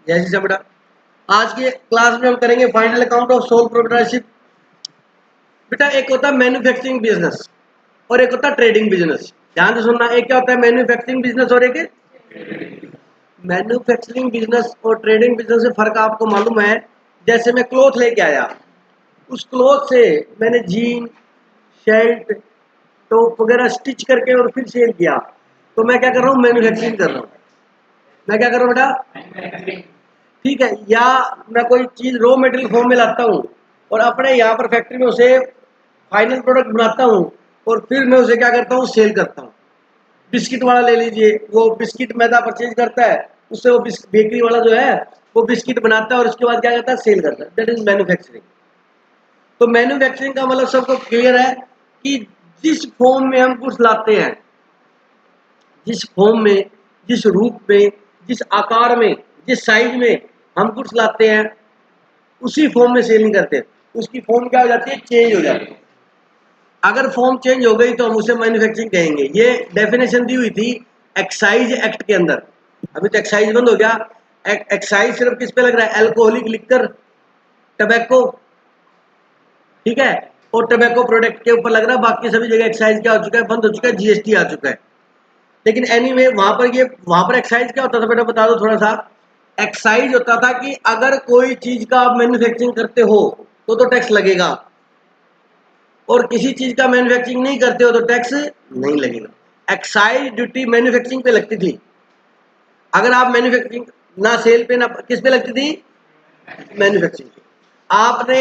जैसे से बेटा आज के क्लास में हम करेंगे final account of sole proprietorship. बेटा एक होता है मैन्युफैक्चरिंग बिजनेस और एक होता है ट्रेडिंग बिजनेस। ध्यान से सुनना, एक क्या होता है मैन्युफैक्चरिंग बिजनेस और एक मैन्युफैक्चरिंग बिजनेस और ट्रेडिंग बिजनेस में फर्क आपको मालूम है। जैसे मैं क्लोथ लेके आया, उस क्लोथ से मैंने जीन शर्ट टॉप वगैरह स्टिच करके और फिर सेल किया, तो मैं क्या कर रहा हूँ, मैन्युफैक्चरिंग कर रहा हूँ। मैं क्या कर रहा हूँ बेटा, ठीक है। या मैं कोई चीज़ रॉ मटेरियल फॉर्म में लाता हूँ और अपने यहाँ पर फैक्ट्री में उसे फाइनल प्रोडक्ट बनाता हूँ और फिर मैं उसे क्या करता हूँ, सेल करता हूँ। बिस्किट वाला ले लीजिए, वो बिस्किट मैदा परचेज करता है, उससे वो बेकरी वाला जो है वो बिस्किट बनाता है और उसके बाद क्या करता है, सेल करता है। That is manufacturing. तो मैन्युफैक्चरिंग का मतलब सबको क्लियर है कि जिस फॉर्म में हम कुछ लाते हैं, जिस फॉर्म में, जिस रूप में, जिस आकार में, जिस साइज में हम कुछ लाते हैं, उसी फॉर्म में सेल नहीं करते। उसकी फॉर्म क्या हो जाती है, चेंज हो जाती है। अगर फॉर्म चेंज हो गई तो हम उसे मैन्युफैक्चरिंग कहेंगे। ये डेफिनेशन दी हुई थी एक्साइज एक्ट के अंदर। अभी तो एक्साइज बंद हो गया। एक्साइज सिर्फ किस पे लग रहा है, अल्कोहलिक लिकर, टबैको, ठीक है, और टबैको प्रोडक्ट के ऊपर लग रहा है। बाकी सभी जगह एक्साइज क्या हो चुका है, बंद हो चुका है, जीएसटी आ चुका है। लेकिन एनीवे वहां पर एक्साइज क्या होता था बेटा, बता दो थोड़ा सा। एक्साइज होता था कि अगर कोई चीज का आप मैन्युफैक्चरिंग करते हो तो टैक्स लगेगा, और किसी चीज का मैन्युफैक्चरिंग नहीं करते हो तो टैक्स नहीं लगेगा। एक्साइज ड्यूटी मैन्युफैक्चरिंग पे लगती थी। अगर आप मैन्युफैक्चरिंग ना सेल पे ना किस पे लगती थी, मैन्युफैक्चरिंग पे। आपने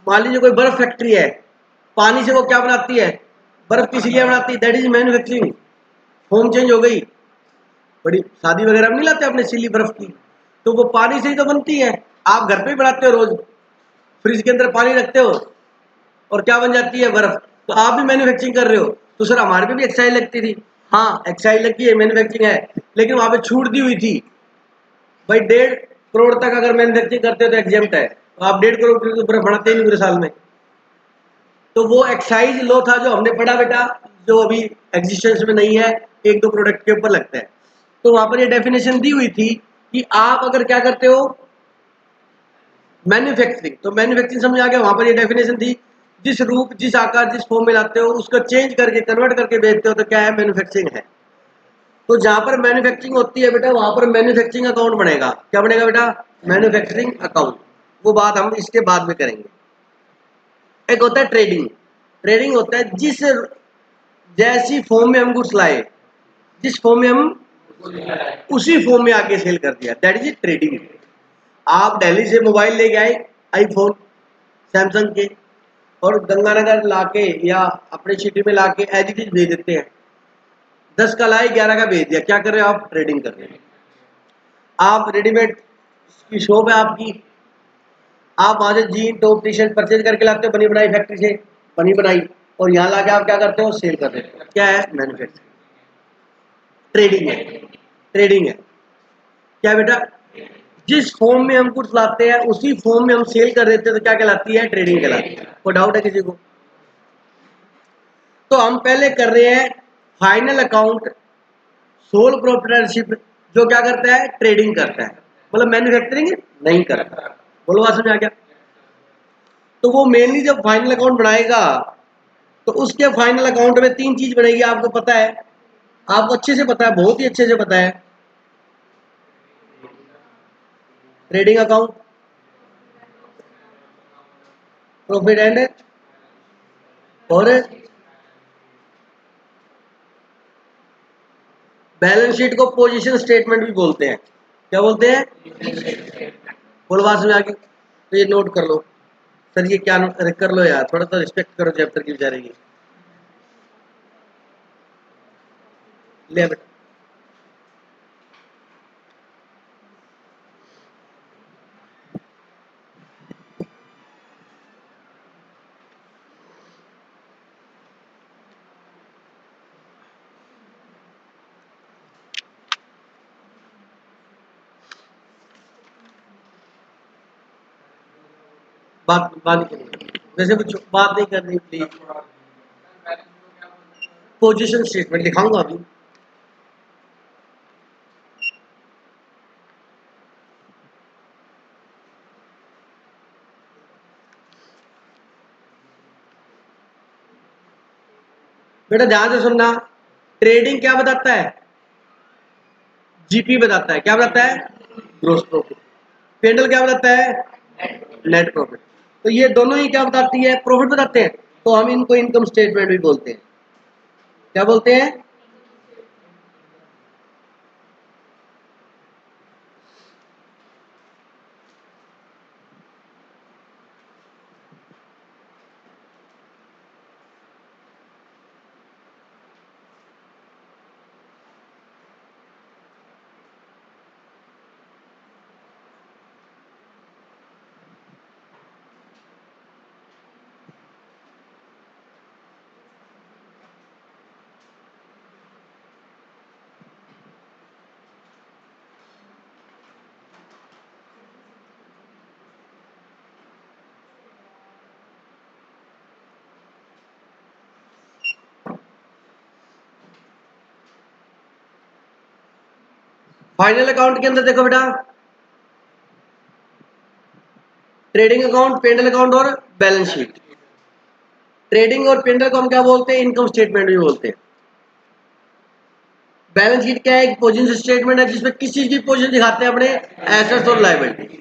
मान लीजिए कोई बर्फ फैक्ट्री है, पानी से वो क्या बनाती है, बर्फ किस लिए बनाती है, that is manufacturing. Form change हो गई। बड़ी शादी वगैरह में नहीं लाते अपने सिली बर्फ की, तो वो पानी से ही तो बनती है। आप घर पे ही बनाते हो, रोज फ्रिज के अंदर पानी रखते हो और क्या बन जाती है, बर्फ। तो आप भी मैन्युफैक्चरिंग कर रहे हो। तो सर हमारे पे भी एक्साइज लगती थी। हाँ एक्साइज लगी है, मैन्युफैक्चरिंग है, लेकिन वहां पे छूट दी हुई थी भाई 1.5 करोड़ तक अगर मैन्युफैक्चरिंग करते हो तो एग्जेम्प्ट है। तो आप 1.5 करोड़ की बर्फ बनाते ही नहीं पूरे साल में। तो वो एक्साइज लॉ था जो हमने पढ़ा बेटा, जो अभी एग्जिस्टेंस में नहीं है, 1-2 प्रोडक्ट के ऊपर लगता है। तो वहां पर ये डेफिनेशन दी हुई थी कि आप अगर क्या करते हो, मैन्युफैक्चरिंग, तो मैन्युफैक्चरिंग समझ आ गया। वहां पर ये डेफिनेशन थी, जिस रूप, जिस आकार, जिस फॉर्म में लाते हो उसको चेंज करके, कन्वर्ट करके बेचते हो तो क्या है, मैन्युफैक्चरिंग है। तो जहां पर मैन्युफैक्चरिंग होती है बेटा, वहां पर मैन्युफैक्चरिंग अकाउंट बनेगा। क्या बनेगा बेटा, मैन्युफैक्चरिंग अकाउंट। वो बात हम इसके बाद में करेंगे। एक होता है ट्रेडिंग। ट्रेडिंग होता है जिस जैसी फॉर्म में हम गुड्स लाए, जिस फॉर्म में हम, उसी फॉर्म में आके सेल कर दिया, दैट इज ट्रेडिंग। आप दिल्ली से मोबाइल लेके आए, आईफोन सैमसंग के, और गंगानगर लाके या अपने सिटी में लाके एज इट इज भेज देते हैं। 10 का लाए, 11 का भेज दिया। क्या कर रहे हो आप, ट्रेडिंग कर रहे हैं। आप रेडीमेड की शॉप है आपकी, आप वहां से jean top T shirt purchase करके लाते हो बनी बनाई फैक्ट्री से, बनी बनाई, और यहाँ लाके आप क्या करते हो, सेल कर देते हो। क्या है, मैन्युफैक्चरिंग। ट्रेडिंग है, ट्रेडिंग है। क्या बेटा, जिस फॉर्म में हम कुछ लाते हैं उसी फॉर्म में हम सेल कर देते हैं, तो क्या कहलाती है, ट्रेडिंग कहलाती है। कोई डाउट है किसी को? तो हम पहले कर रहे हैं फाइनल अकाउंट सोल प्रोप्राइटरशिप, जो क्या करता है, ट्रेडिंग करता है, मतलब मैन्युफैक्चरिंग नहीं करता। बोलो बात समझ आ गया? तो वो मेनली जब फाइनल अकाउंट बनाएगा तो उसके फाइनल अकाउंट में 3 चीज बनेगी, आपको पता है, आपको अच्छे से पता है, बहुत ही अच्छे से पता है। ट्रेडिंग अकाउंट, प्रॉफिट एंड, और बैलेंस शीट को पोजीशन स्टेटमेंट भी बोलते हैं। क्या बोलते हैं? बोलो बात समझ आ गई? तो ये नोट कर लो। सर ये क्या अरे कर लो यार, थोड़ा सा रिस्पेक्ट करो चैप्टर की बेचारे की। ले बेटा, बात बात नहीं करनी, वैसे कुछ बात नहीं करनी प्लीज। पोजीशन स्टेटमेंट दिखाऊंगा अभी। बेटा ध्यान से सुनना, ट्रेडिंग क्या बताता है? जीपी बताता है। क्या बताता है? Gross profit. पेंडल क्या बताता है? Net profit. तो ये दोनों ही क्या बताती है? प्रॉफिट बताते हैं। तो हम इनको इनकम स्टेटमेंट भी बोलते हैं। क्या बोलते हैं? फाइनल अकाउंट के अंदर देखो बेटा, ट्रेडिंग अकाउंट, पेंडल अकाउंट और बैलेंस शीट। ट्रेडिंग और पेंडल को हम क्या बोलते हैं? इनकम स्टेटमेंट भी बोलते हैं। बैलेंस शीट क्या है? एक पोजीशन स्टेटमेंट है जिसमें किसी चीज की पोजीशन दिखाते हैं अपने एसेट्स और लायबिलिटी।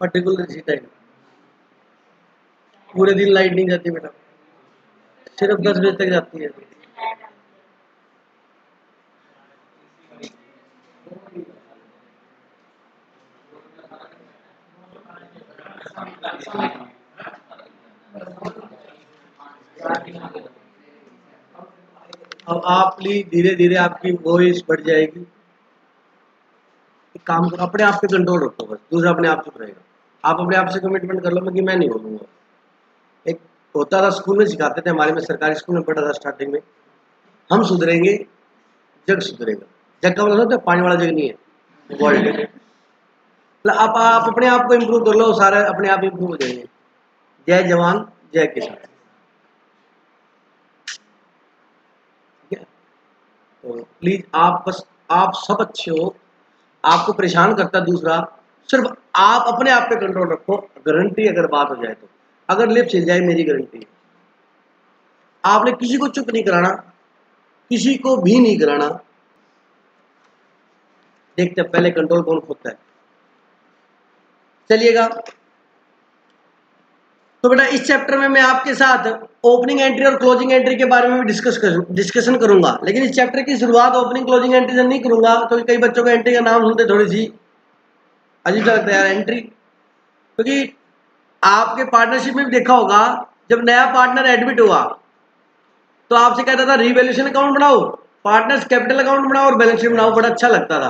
पर्टिकुलर इसी टाइम पूरे दिन लाइट नहीं जाती बेटा, सिर्फ 10 बजे तक जाती है। अब आप प्लीज धीरे धीरे आपकी वॉइस बढ़ जाएगी। एक काम करो, अपने आप पे कंट्रोल रखो, बस दूसरा अपने आप चुप रहेगा। आप अपने आप से कमिटमेंट कर लो कि मैं नहीं बोलूंगा। एक होता था, स्कूल में सिखाते थे, हमारे में सरकारी स्कूल में पढ़ा था स्टार्टिंग में, हम सुधरेंगे जग सुधरेगा। जग का मतलब होता है पानी वाला जग नहीं है, वर्ल्ड है। मतलब आप अपने आप को इम्प्रूव कर लो, सारे अपने आप इम्प्रूव हो जाएंगे। जय जवान जय किसान। ठीक है, तो प्लीज आप बस, आप सब अच्छे हो, आपको परेशान करता दूसरा, सिर्फ आप अपने आप पे कंट्रोल रखो। गारंटी अगर बात हो जाए तो, अगर लिप छिल जाए मेरी गारंटी। आपने किसी को चुप नहीं कराना, किसी को भी नहीं कराना। देखते हैं पहले कंट्रोल कौन खोता है। चलिएगा, तो बेटा इस चैप्टर में मैं आपके साथ ओपनिंग एंट्री और क्लोजिंग एंट्री के बारे में भी डिस्कशन करूंगा। लेकिन इस चैप्टर की शुरुआत ओपनिंग क्लोजिंग एंट्री से नहीं करूंगा, तो कई बच्चों को एंट्री का नाम सुनते थोड़ी सी अजीब सा लगता है यार एंट्री। क्योंकि आपके पार्टनरशिप में भी देखा होगा, जब नया पार्टनर एडमिट हुआ तो आपसे कहता था रिवैल्यूएशन अकाउंट बनाओ, पार्टनर्स कैपिटल अकाउंट बनाओ और बैलेंस शीट बनाओ। बड़ा अच्छा लगता था,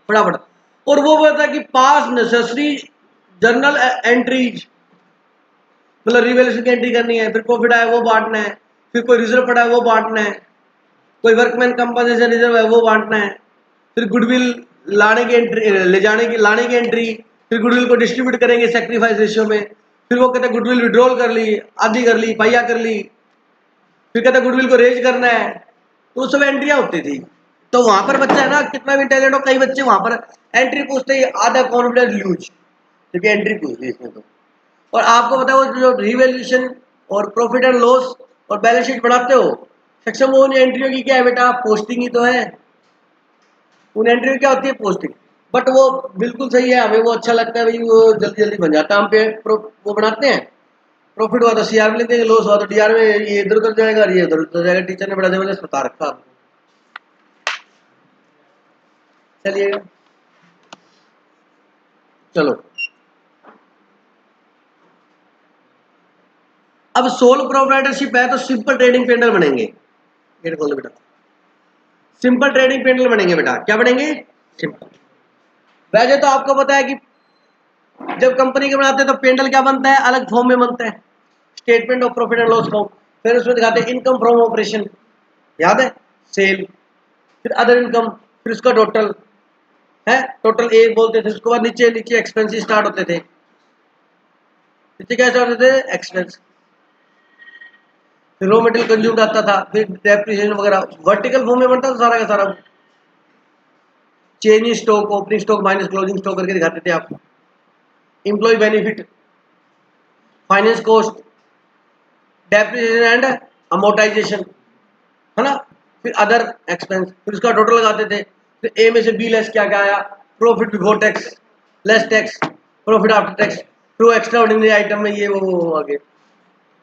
फटाफट। और वो बोलता कि पास नेसेसरी जर्नल एंट्रीज, मतलब रिवैल्यूएशन की एंट्री करनी है, फिर प्रॉफिट आया वो बांटना है, फिर कोई रिजर्व पड़ा है वो बांटना है, कोई वर्कमैन कंपनसेशन रिजर्व है वो बांटना है, फिर गुडविल लाने की एंट्री, ले जाने की लाने की एंट्री, फिर गुडविल को डिस्ट्रीब्यूट करेंगे सेक्रीफाइस रेशियो में, फिर वो कहते हैं गुडविल विड्रॉल कर ली, आधी कर ली, पाइया कर ली, फिर कहते हैं गुडविल को रेज करना है। तो सब एंट्रियां होती थी। तो वहां पर बच्चा है ना, कितना भी टैलेंट हो, कई बच्चे वहां पर एंट्री पूछते ही आधा कॉन्फिडेंस लूज, क्योंकि एंट्री पूछ ली इसमें तो। और आपको पता है वो जो रिवैल्यूएशन और प्रॉफिट एंड लॉस और बैलेंस शीट बनाते हो, सेक्शन वो उन एंट्रियों की क्या है बेटा? पोस्टिंग ही तो है। उन एंट्रियों क्या होती है? पोस्टिंग। बट वो बिल्कुल सही है, हमें वो अच्छा लगता है भाई, वो जल्दी जल्दी बन जाता है। हम पे वो बनाते हैं, प्रॉफिट हुआ तो सीआर में लिख देंगे, लॉस हुआ तो डीआर में, ये इधर उधर जाएगा, ये उधर उधर जाएगा। टीचर ने बड़ा जबरदस्त बता रखा आपको। चलिएगा, चलो अब सोल प्रोप्राइटरशिप है तो सिंपल ट्रेडिंग पैनल बनेंगे। ये खोलो बेटा, सिंपल ट्रेडिंग पैनल बनेंगे बेटा। क्या बनेंगे? सिंपल। वैसे तो आपको पता है कि जब कंपनी के बनाते हैं तो पेंडल क्या बनता है? अलग फॉर्म में बनता है, statement of profit and loss account. फिर उसमें दिखाते हैं इनकम फ्रॉम ऑपरेशन, याद है, सेल, फिर अदर इनकम, फिर उसका टोटल है, टोटल ए बोलते थे। उसके बाद नीचे नीचे एक्सपेंसेस स्टार्ट होते थे। नीचे क्या स्टार्ट होते थे? एक्सपेंस। फिर रॉ मटेरियल कंज्यूम्ड आता था, फिर डेप्रिसिएशन वगैरह वर्टिकल फॉर्म में बनता था सारा का सारा। Change in stock, opening stock minus closing stock करके दिखाते थे आप। Employ benefit, finance cost, depreciation and amortisation, है ना। फिर अदर एक्सपेंस, फिर उसका टोटल लगाते थे। फिर ए में से बी लेस क्या क्या आया? Profit before tax, less tax, profit after tax, फिर एक्स्ट्रा ऑर्डिनरी आइटम में ये वो आगे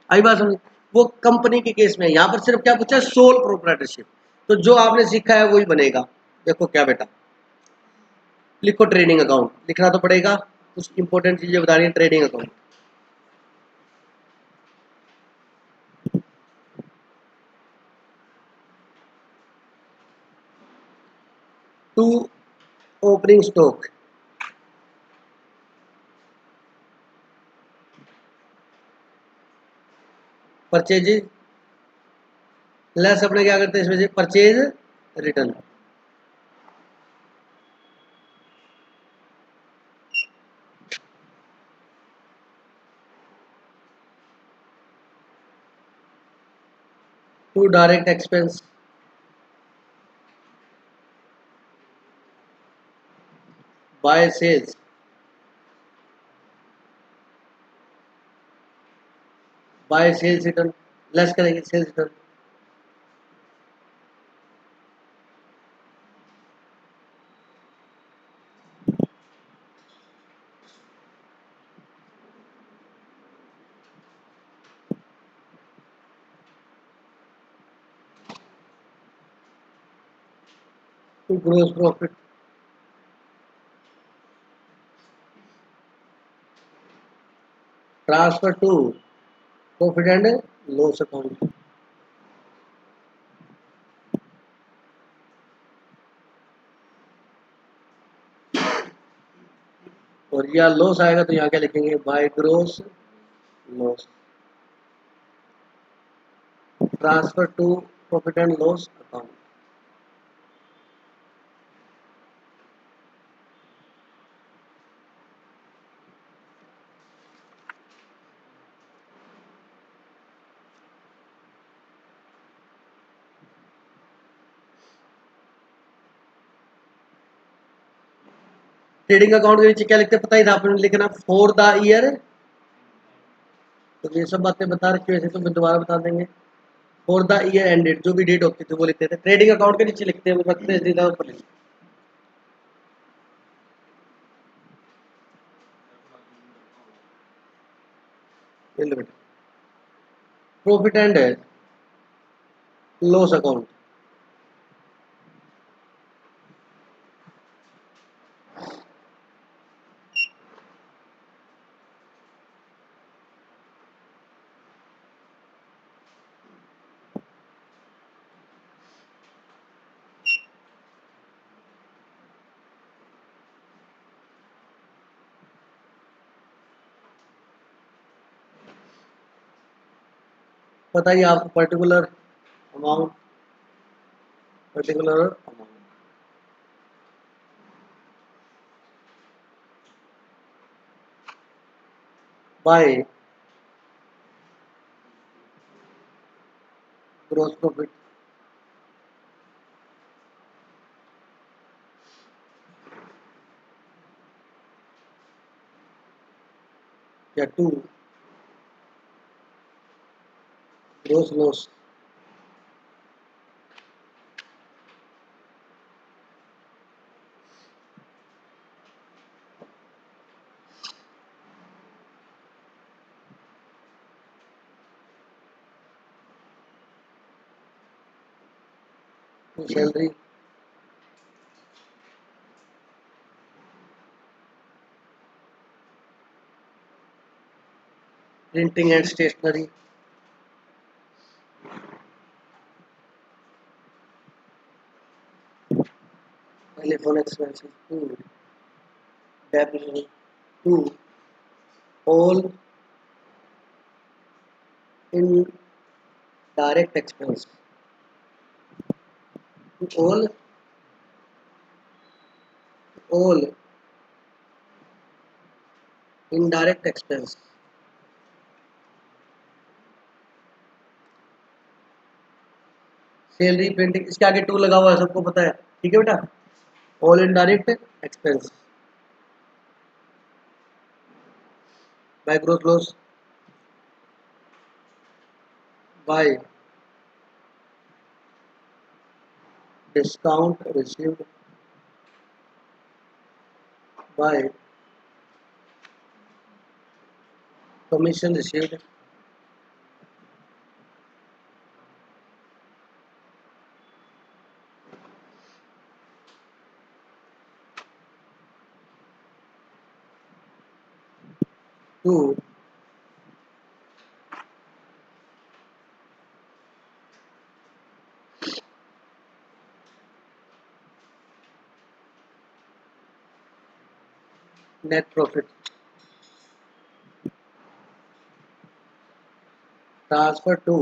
आई बात समझ। वो कंपनी के केस में, यहाँ पर सिर्फ क्या पूछा है? Sole proprietorship. तो जो आपने सीखा है वही बनेगा। देखो क्या बेटा, लिखो ट्रेडिंग अकाउंट, लिखना तो पड़ेगा, कुछ इंपॉर्टेंट चीजें बता रही है। Trading account, to opening stock, purchases less, अपने क्या करते हैं इसमें से? Purchase return. To direct expense, by sales, by sales return, less करेंगे sales return. To gross profit, transfer to profit and loss account. और या लॉस आएगा तो यहाँ क्या लिखेंगे? By gross loss, transfer to profit and loss account. Trading account के नीचे क्या लिखते हैं पता ही था आपने? लिखना फॉर द ईयर। तो ये सब बातें बता रखी वैसे तो मैं दोबारा बता देंगे। फॉर द ईयर एंडेड, जो भी डेट होती थी वो लिखते थे। ट्रेडिंग अकाउंट के नीचे लिखते हैं, वो रखते हैं सीधा ऊपर लिखते हैं। प्रॉफिट एंड लॉस अकाउंट, बताइए आपको particular amount, particular amount by gross profit, या to gross loss. To salary, printing and stationery, telephone expenses to, debit to, all indirect expense, all all indirect expense. Salary, printing, इसके आगे to लगा हुआ है, सबको पता है, ठीक है बेटा। All indirect expense by gross loss, by discount received, by commission received, to net profit, transfer to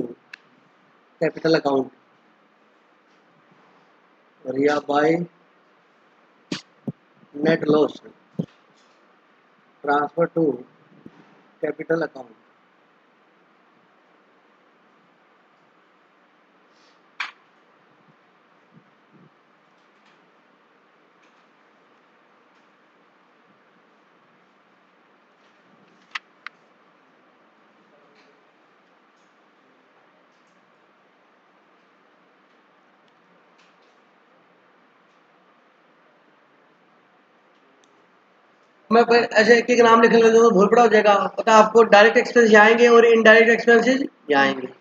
capital account, रिया by net loss, transfer to capital account. मैं ऐसे एक एक नाम लिख लेता हूँ तो बहुत बड़ा हो जाएगा। पता है आपको, डायरेक्ट एक्सपेंस यहाँ आएंगे और इनडायरेक्ट एक्सपेंसेस यहाँ आएंगे।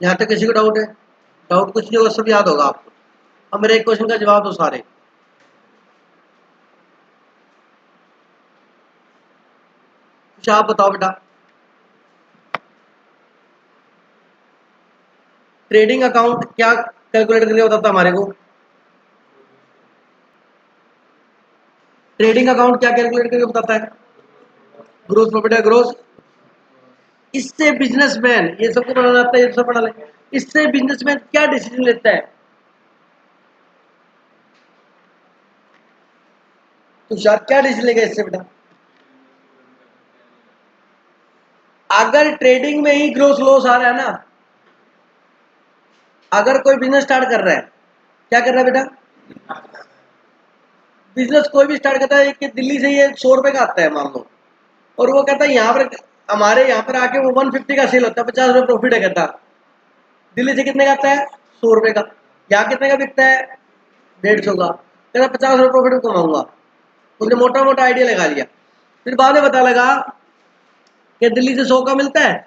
यहाँ तक किसी को डाउट है? डाउट कुछ नहीं होगा, सब याद होगा आपको। अब मेरे एक क्वेश्चन का जवाब दो सारे। कुछ आप बताओ बेटा। ट्रेडिंग अकाउंट क्या कैलकुलेट करके बताता है हमारे को? ट्रेडिंग अकाउंट क्या कैलकुलेट करके बताता है? ग्रोस प्रॉफिट है, ग्रोस। इससे बिजनेसमैन, ये सबको बनाना आता है, ये सब बना ले। इससे बिजनेसमैन क्या डिसीजन लेता है? तो शायद क्या डिसीजन लेगा इससे बेटा? अगर ट्रेडिंग में ही ग्रोस लॉस आ रहा है ना, अगर कोई बिजनेस स्टार्ट कर रहा है, क्या कर रहा है बेटा? बिजनेस कोई भी स्टार्ट करता है कि दिल्ली से ये 100 रुपए का आता है मान लो, और वो कहता है यहाँ पर हमारे यहाँ पर आके वो 150 का सेल होता है, 50 रुपए प्रॉफिट है। कहता दिल्ली से कितने का आता है? 100 रुपए का। यहाँ कितने का बिकता है? 150 का। कहता 50 रुपए प्रॉफिट कमाऊंगा। उसने मोटा मोटा आइडिया लगा लिया। फिर बाद में पता लगा कि दिल्ली से 100 का मिलता है,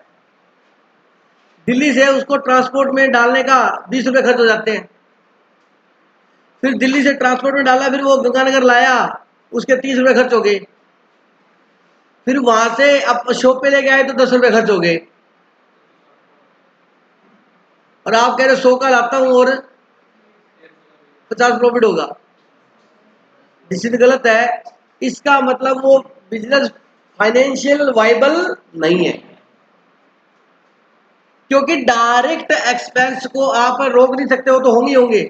दिल्ली से उसको ट्रांसपोर्ट में डालने का 20 रुपए खर्च हो जाते हैं। फिर दिल्ली से ट्रांसपोर्ट में डाला, फिर वो गंगानगर लाया, उसके 30 रुपए खर्च हो गए। फिर वहां से अब शॉप पे लेके आए तो 10 रुपए खर्च हो गए। और आप कह रहे 100 का लाता हूं और 50 प्रॉफिट होगा। डिसीजन गलत है। इसका मतलब वो बिजनेस फाइनेंशियल वाइबल नहीं है, क्योंकि डायरेक्ट एक्सपेंस को आप रोक नहीं सकते हो, तो होंगे होंगे।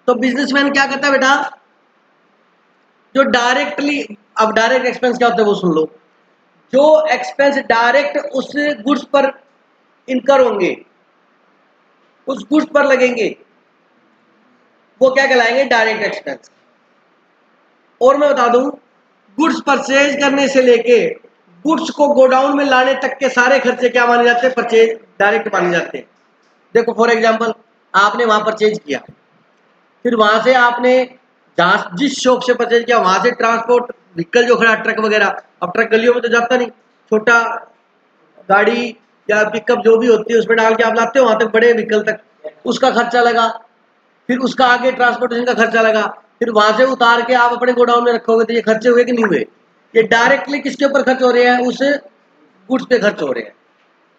तो बिजनेसमैन क्या करता है बेटा? जो डायरेक्टली, अब डायरेक्ट एक्सपेंस क्या होता है वो सुन लो। जो एक्सपेंस डायरेक्ट उस गुड्स पर इनकर होंगे, उस गुड्स पर लगेंगे, वो क्या कहलाएंगे? Direct expense. और मैं बता दूं, गुड्स परचेज करने से लेके गुड्स को गोडाउन में लाने तक के सारे खर्चे क्या माने जाते हैं? परचेज डायरेक्ट माने जाते हैं। देखो फॉर एग्जांपल, आपने वहां परचेज किया, फिर वहां से आपने जहां जिस शॉप से परचेज किया वहां से ट्रांसपोर्ट व्हीकल जो खड़ा, ट्रक वगैरह, अब ट्रक गलियों में तो जाता नहीं, छोटा गाड़ी या पिकअप जो भी होती है उसमें डाल के आप लाते हो वहां तक, बड़े व्हीकल तक, उसका खर्चा लगा। फिर उसका आगे ट्रांसपोर्टेशन का खर्चा लगा। फिर वहां से उतार के आप अपने गोडाउन में रखोगे, तो ये खर्चे हुए कि नहीं हुए? ये डायरेक्टली किसके ऊपर खर्च हो रहे हैं? उस गुड्स पे खर्च हो रहे हैं।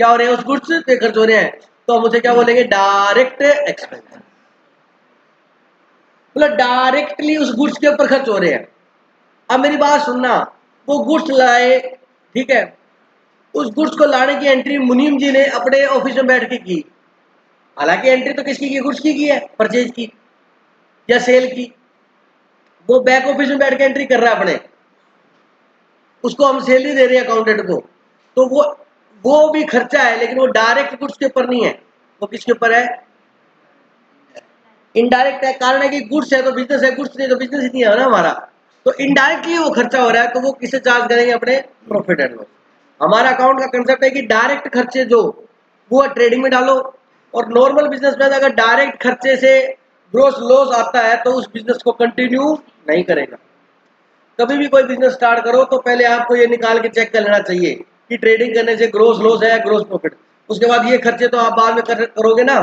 क्या हो रहे हैं? उस गुड्स पे खर्च हो रहे हैं। तो हम उसे क्या बोलेंगे? Direct expense. मतलब डायरेक्टली उस गुड्स के ऊपर खर्च हो रहे हैं। अब मेरी बात सुनना, वो गुड्स लाए, ठीक है, उस गुड्स को लाने की एंट्री मुनीम जी ने अपने ऑफिस में बैठ के की। हालांकि एंट्री तो किसकी की? गुड्स की है, परचेज की या सेल की। वो बैक ऑफिस में बैठ के एंट्री कर रहा है अपने, उसको हम सैलरी दे रहे हैं अकाउंटेंट को, तो वो भी खर्चा है, लेकिन वो डायरेक्ट गुड्स के ऊपर नहीं है। वो किसके ऊपर है? इनडायरेक्ट है। कारण है कि गुड्स है तो बिजनेस है, गुड्स नहीं तो बिजनेस ही नहीं है ना हमारा। तो इनडायरेक्टली वो खर्चा हो रहा है, तो वो किसे चार्ज करेंगे? अपने प्रॉफिट एंड लॉस। हमारा अकाउंट का कंसेप्ट है कि डायरेक्ट खर्चे जो वो ट्रेडिंग में डालो, और नॉर्मल बिजनेस में अगर डायरेक्ट खर्चे से ग्रोस लॉस आता है तो उस बिजनेस को कंटिन्यू नहीं करेगा। कभी भी कोई बिजनेस स्टार्ट करो तो पहले आपको ये निकाल के चेक कर लेना चाहिए कि ट्रेडिंग करने से ग्रोस लॉस है या ग्रोस प्रॉफिट। उसके बाद ये खर्चे तो आप बाद में करोगे ना।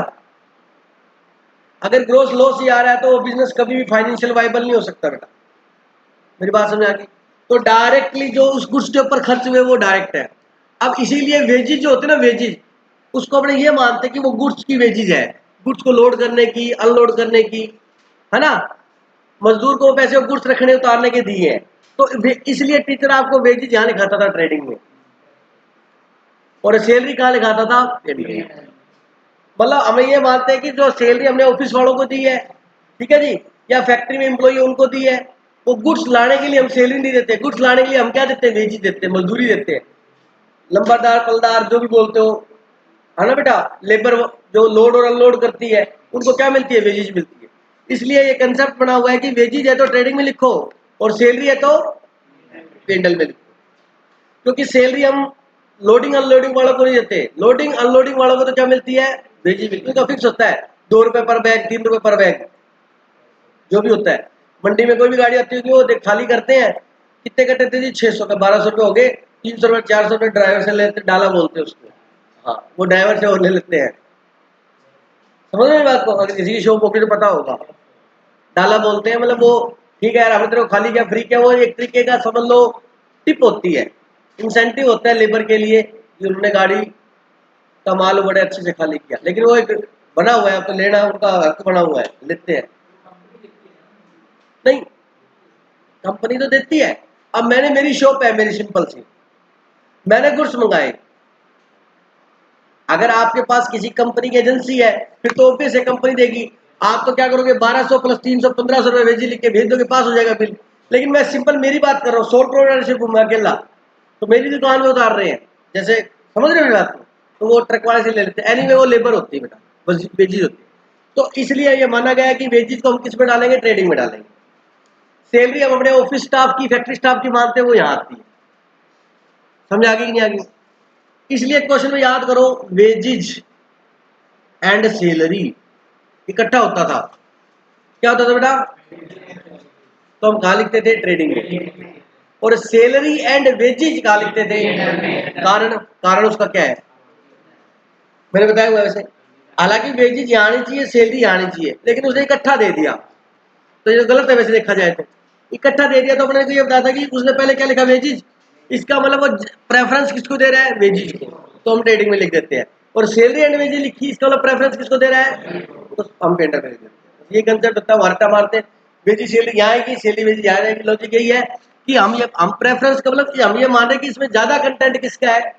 अगर ग्रोस लॉस ही आ रहा है तो वो बिजनेस कभी भी फाइनेंशियल वाइबल नहीं हो सकता बेटा। मेरी बात समझ आ गई? तो डायरेक्टली जो उस गुड्स के ऊपर खर्च हुए वो डायरेक्ट है। अब इसीलिए वेजिज जो होते हैं ना, वेजिज, उसको अपने ये मानते हैं कि वो गुड्स की वेजिज है, गुड्स को लोड करने की, अनलोड करने की, है ना। मजदूर को पैसे गुड्स रखने उतारने के दिए हैं। तो इसलिए टीचर आपको वेजिज यहाँ लिखाता था ट्रेडिंग में, और सैलरी कहाँ लिखाता था? मतलब हमें ये मानते हैं कि जो सैलरी हमने ऑफिस वालों को दी है, ठीक है जी, या फैक्ट्री में एम्प्लॉई उनको दी है, वो गुड्स लाने के लिए हम सैलरी नहीं देते। गुड्स लाने के लिए हम क्या देते हैं? वेजिज देते हैं, मजदूरी देते हैं। लंबादार पलदार जो भी बोलते हो, है ना बेटा। लेबर जो लोड और अनलोड करती है उनको क्या मिलती है? वेजिज मिलती है। इसलिए ये कंसेप्ट बना हुआ है कि वेजिज है तो ट्रेडिंग में लिखो, और सैलरी है तो पेंडल में लिखो। क्योंकि सैलरी हम लोडिंग अनलोडिंग वालों को नहीं देते। लोडिंग अनलोडिंग वालों को तो क्या मिलती है? वेजिज मिलती है। तो फिक्स होता है, 2 रुपए पर बैग, 3 रुपए पर बैग, जो भी होता है। मंडी में कोई भी गाड़ी आती होगी, वो खाली करते हैं, कितने कट्टे थे जी? 600 का, 1200 रुपये हो गए, 300 रुपये 400 रुपये ड्राइवर से लेते, डाला बोलते हैं उसको। हाँ, वो ड्राइवर से वो ले लेते हैं। समझ रहे बात को? अगर किसी की शो पॉकेट पता होगा, डाला बोलते हैं, मतलब वो ठीक है यार, हमने तेरे को खाली क्या फ्री क्या, वो एक तरीके का समझ लो टिप होती है, इंसेंटिव होता है लेबर के लिए कि उन्होंने गाड़ी का माल बड़े अच्छे से खाली किया। लेकिन वो एक बना हुआ है, तो लेना उनका हक बना हुआ है, लेते हैं। नहीं, कंपनी तो देती है। अब मैंने, मेरी शॉप है मेरी सिंपल सी, मैंने गुड्स मंगाए, अगर आपके पास किसी कंपनी की एजेंसी है फिर तो ऑब्वियस है कंपनी देगी। आप तो क्या करोगे, 1200 प्लस 300 1500 रुपये भेजी लिख के भेज दोगे, पास हो जाएगा बिल। लेकिन मैं सिंपल मेरी बात कर रहा हूँ, सोल प्रोप्राइटरशिप हूँ मैं अकेला, तो मेरी दुकान में उतार रहे हैं, जैसे समझ रहे हो मेरी बात को, तो वो ट्रक वाले से ले लेते हैं। एनीवे वो लेबर होती है बेटा, बस वेजिज होती है। तो इसलिए ये माना गया है कि वेजिज को हम किस में डालेंगे, ट्रेडिंग में डालेंगे। सैलरी हम अपने ऑफिस स्टाफ की, फैक्ट्री स्टाफ की मानते हैं, वो यहाँ आती है। समझ आ गई कि नहीं आ गई? इसलिए क्वेश्चन में याद करो, वेजिज एंड सैलरी इकट्ठा होता था। क्या होता था बेटा? तो हम कहा लिखते थे, ट्रेडिंग में। और सैलरी एंड वेजेज कहा लिखते थे, कारण कारण उसका क्या है, मैंने बताया हुआ वैसे। हालांकि वेजेज यहाँ आनी चाहिए, सैलरी यहाँ आनी चाहिए, लेकिन उसने इकट्ठा दे दिया, तो ये गलत है वैसे देखा जाए तो। इकट्ठा दे दिया तो अपने को ये बताया था कि उसने पहले क्या लिखा, वेजेज, इसका मतलब वो प्रेफरेंस किसको दे रहा है, वेजेज को, तो हम ट्रेडिंग में लिख देते हैं। और सैलरी एंड वेजेज लिखी, इसका मतलब प्रेफरेंस किसको दे रहा है, तो हम पेंटर में लिख देते हैं। ये कंसेप्ट होता है, वार्ता मारते, वेजेज सैलरी यहाँ आएगी, सैलरी वेजेज यहाँ आएगी। लॉजिक यही है कि हम प्रेफरेंस का मतलब हम ये मान रहे कि इसमें ज्यादा कंटेंट किसका है,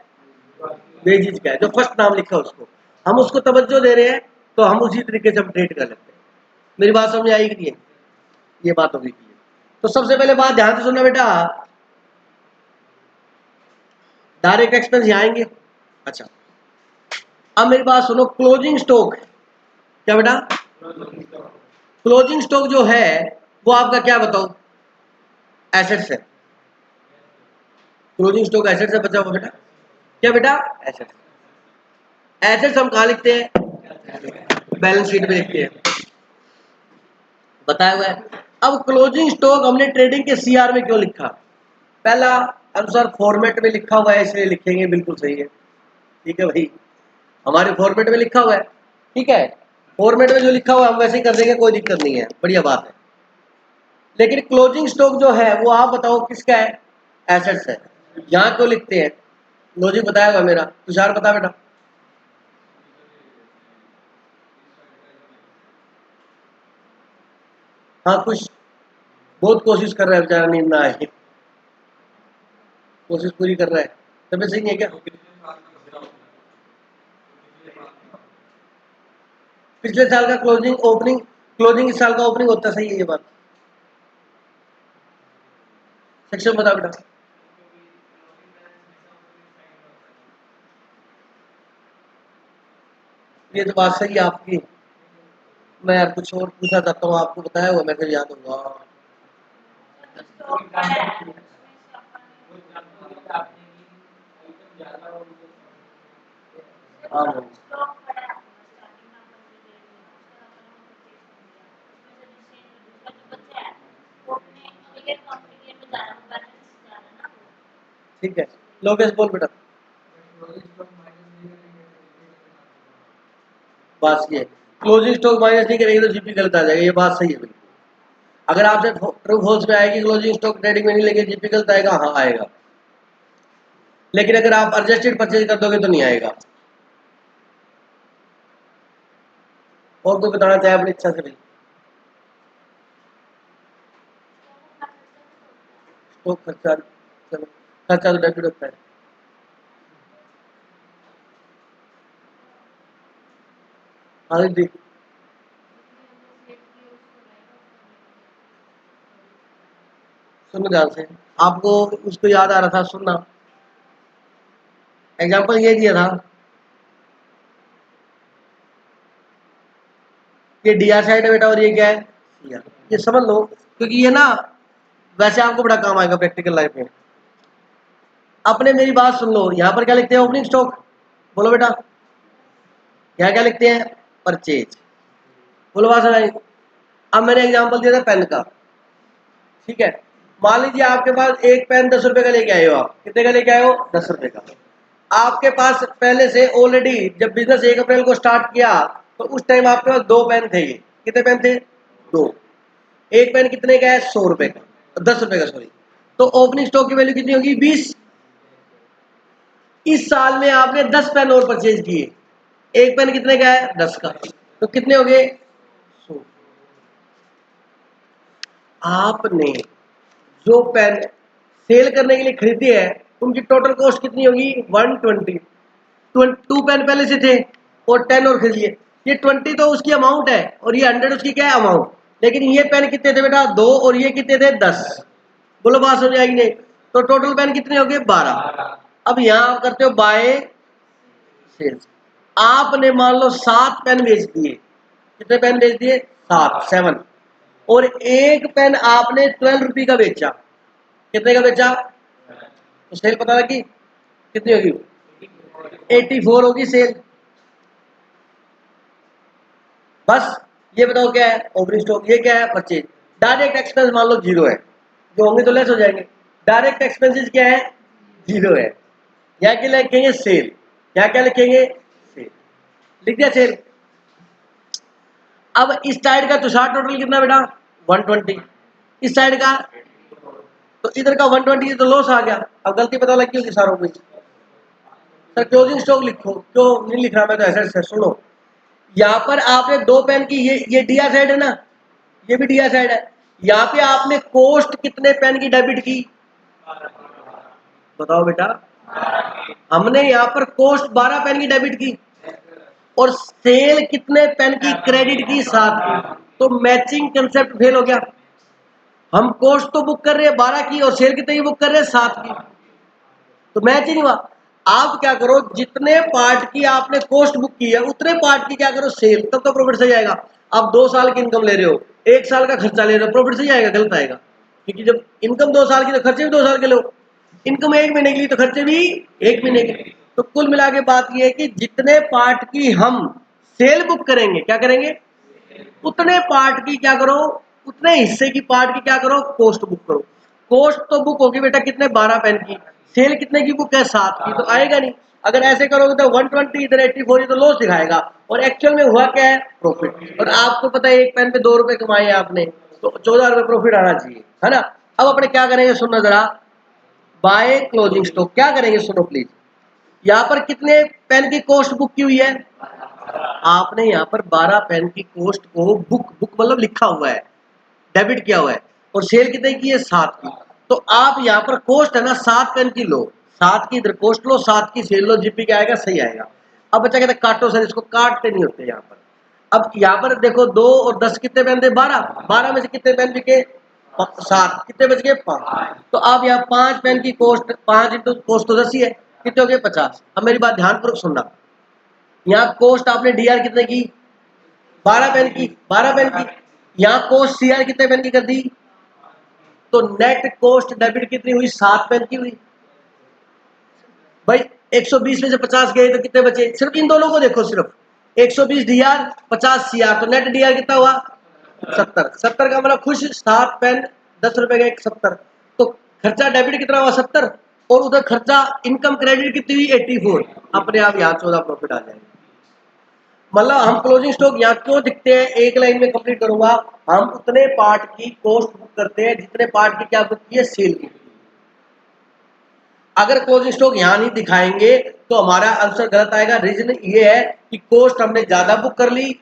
वेजेज का है, जो फर्स्ट नाम लिखा है उसको हम उसको तवज्जो दे रहे हैं, तो हम उसी तरीके से हम ट्रेड कर लेते हैं। मेरी बात समझ आई कि नहीं? ये बात होगी। तो सबसे पहले बात ध्यान से सुनना बेटा, डायरेक्ट एक्सपेंस यहाँ आएंगे। अच्छा, अब मेरी बात सुनो, क्लोजिंग स्टॉक, क्या बेटा? क्लोजिंग स्टॉक जो है वो आपका क्या बताओ, एसेट्स है। क्लोजिंग स्टॉक एसेट्स है, बचा हुआ बेटा, क्या बेटा? एसेट्स। एसेट्स हम कहाँ लिखते हैं, बैलेंस शीट में लिखते हैं, बताया हुआ है। अब क्लोजिंग स्टॉक हमने ट्रेडिंग के सीआर में क्यों लिखा? पहला अनुसार फॉर्मेट में लिखा हुआ है इसलिए लिखेंगे, बिल्कुल सही है, ठीक है भाई, हमारे फॉर्मेट में लिखा हुआ है, ठीक है, फॉर्मेट में जो लिखा हुआ है हम वैसे ही कर देंगे, कोई दिक्कत नहीं है, बढ़िया बात है। लेकिन क्लोजिंग स्टॉक जो है वो आप बताओ किसका है, एसेट्स है। यहाँ क्यों लिखते हैं, लॉजिक बताया हुआ मेरा, तुषार बता बेटा। हाँ, कुछ बहुत कोशिश कर रहा है बेचारा, नींद ना आए, कोशिश पूरी कर रहा है, तबियत सही नहीं है क्या? पिछले साल का क्लोजिंग ओपनिंग, क्लोजिंग इस साल का ओपनिंग होता, सही है ये बात। सेक्शन बता बेटा। ये तो बात सही है आपकी, मैं यार कुछ और पूछना चाहता हूँ, आपको बताया हुआ मैं फिर याद होगा। हाँ, ठीक है, लोकेश बोल बेटा। बात ये है, क्लोजिंग स्टॉक माइनस नहीं करेंगे तो जीपी गलत आ जाएगा, ये बात सही है बिल्कुल। अगर आपसे ट्रू फॉल्स में आएगी क्लोजिंग स्टॉक ट्रेडिंग में नहीं लेंगे जीपी गलत आएगा, हाँ आएगा। लेकिन अगर आप एडजस्टेड परचेज कर दोगे तो नहीं आएगा। और कोई बताना चाहे अपनी इच्छा से भी, स्टॉक खर्चा, चलो खर्चा तो डेबिट होता है। हाँ जी, सुनो ध्यान से, आपको उसको याद आ रहा था, सुनना, एग्जाम्पल ये दिया था, ये डी आर साइड है बेटा और ये क्या है, CR। ये समझ लो, क्योंकि ये ना वैसे आपको बड़ा काम आएगा प्रैक्टिकल लाइफ में। आपने मेरी बात सुन लो, यहाँ पर क्या लिखते हैं, ओपनिंग स्टॉक, बोलो बेटा, यहाँ क्या लिखते हैं, परचेज, बोलो बात समझ आई? अब मैंने एग्जाम्पल दिया था पेन का, ठीक है, मान लीजिए आपके पास एक पेन 10 रुपए का लेके आए हो, आप कितने का लेके आए हो? 10 रुपए का। आपके पास पहले से ऑलरेडी जब बिजनेस 1 अप्रैल को स्टार्ट किया तो उस टाइम आपके पास 2 पेन थे। ये कितने पेन थे? 2। एक पेन कितने का है? 100 रुपए का, 10 रुपए का सॉरी। तो ओपनिंग स्टॉक की वैल्यू कितनी होगी? 20। इस साल में आपने 10 पेन और परचेज किए। एक पेन कितने का है? 10 का। तो कितने हो गए? 100। आपने जो पेन सेल करने के लिए खरीदे हैं उनकी टोटल कॉस्ट कितनी होगी? 120। 2 पेन पहले से थे और 10 और खरीद लिए। ये 20 तो उसकी अमाउंट है और ये 100 उसकी क्या है? अमाउंट। लेकिन ये पेन कितने थे बेटा? 2 और ये कितने थे? 10। बोलो बात समझ आएगी नहीं? तो टोटल पेन कितने हो गए? 12। अब यहां आप करते हो बाय सेल्स। आपने मान लो 7 पेन बेच दिए। कितने पेन बेच दिए? 7, 7। और एक पेन आपने 12 रुपये का बेचा। कितने का बेचा? तो सेल पता लगी कितनी होगी? 84 होगी सेल। बस ये बताओ क्या है? Opening stock. ये क्या है? परचेज। डायरेक्ट एक्सपेंस मान लो 0 है, जो होंगे तो लेस हो जाएंगे। डायरेक्ट एक्सपेंसेस क्या है? 0 है। यहाँ क्या लिखेंगे? सेल। यहाँ क्या लिखेंगे? सेल। लिख दिया सेल। अब इस साइड का तुषार टोटल कितना बेटा? 120। इस साइड का तो इधर का 120 तो लॉस आ गया। अब गलती पता लगी होगी सारों को। सर क्लोजिंग स्टॉक लिखो। क्यों नहीं लिख रहा मैं? तो ऐसे सुनो, यहाँ पर आपने 2 पेन की, ये डीआर साइड है ना, ये भी डीआर साइड है। यहाँ पे आपने कॉस्ट कितने पेन की डेबिट की? बताओ बेटा। हमने यहाँ पर कॉस्ट 12 पेन की डेबिट की और सेल कितने पेन की क्रेडिट की? 7 की। तो मैचिंग कंसेप्ट फेल हो गया। हम कॉस्ट तो बुक कर रहे हैं 12 की और सेल कितने की बुक कर रहे हैं? 7 की। तो मैच ही नहीं हुआ। आप क्या करो, जितने पार्ट की आपने कॉस्ट बुक की है उतने पार्ट की क्या करो? सेल। तब तो प्रॉफिट सही आएगा। आप 2 साल की इनकम ले रहे हो, 1 साल का खर्चा ले रहे हो, प्रॉफिट सही आएगा? गलत आएगा। क्योंकि जब इनकम 2 साल की तो खर्चे भी 2 साल के लो। इनकम 1 महीने के लिए तो खर्चे भी 1 महीने के। तो कुल मिला के बात यह है कि जितने पार्ट की हम सेल बुक करेंगे, क्या करेंगे? उतने पार्ट की क्या करो? उतने हिस्से की पार्ट की क्या करो? कॉस्ट बुक करो। कॉस्ट तो बुक होगी बेटा कितने? 12 पेन की। सेल कितने की बुक है? 7 की। तो आएगा नहीं। अगर ऐसे करोगे तो 120 इधर 84, ये तो लॉस दिखाएगा। और एक्चुअल में हुआ क्या है? प्रॉफिट। और आपको पता है एक पेन पे 2 रुपए कमाए आपने, तो 14 रुपए प्रॉफिट आना चाहिए, है ना? अब अपने क्या करेंगे सुनना जरा। बाय क्लोजिंग स्टॉक क्या करेंगे? सुनो प्लीज। यहाँ पर कितने पेन की कॉस्ट बुक की हुई है? आपने यहाँ पर 12 पेन की कॉस्ट को बुक बुक मतलब लिखा हुआ है, डेबिट किया हुआ है। और सेल कितने की है? 7 की। तो आप यहाँ पर कॉस्ट है ना 7 पेन की लो, 7 की इधर कॉस्ट लो, 7 की सेल लो, जीपी क्या आएगा? सही आएगा। अब बच्चा कहता है काटो सर, इसको काटते नहीं होते यहाँ पर। अब यहाँ पर देखो 2 और 10 कितने पेन थे? 12। 12 में से कितने पेन बिके? 7। कितने बच गए? 5। तो आप यहाँ 5 पेन की कॉस्ट, 5 इंटू कॉस्ट तो 10 ही है, कितने हो गए? 50। अब मेरी बात ध्यानपूर्वक सुनना। यहाँ कॉस्ट आपने डीआर कितने की? 12 पेन की। 12 पेन की। यहाँ कॉस्ट सीआर कितने पेन की कर दी? तो नेट कॉस्ट डेबिट कितनी हुई? 7 पेन की हुई। भाई 120 में से 50 गए तो कितने बचे? सिर्फ इन दोनों को देखो, सिर्फ 120 डीआर, 50 सीआर, तो नेट डीआर कितना हुआ? 70। 70 का मतलब खुश। 7 पेन 10 रुपए का, 70। तो खर्चा डेबिट कितना हुआ? 70। और उधर खर्चा इनकम क्रेडिट कितनी हुई? 84। अपने आप यहाँ 14 प्रॉफिट आ जाएगा। मतलब हम क्लोजिंग स्टॉक यहाँ क्यों दिखते हैं, एक लाइन में कंप्लीट करूंगा। हम उतने पार्ट की कॉस्ट बुक करते हैं जितने पार्ट की क्या बुक की है? सेल की। अगर क्लोजिंग स्टॉक यहाँ नहीं दिखाएंगे तो हमारा आंसर गलत आएगा। रीजन ये है कि कॉस्ट हमने ज्यादा बुक कर ली,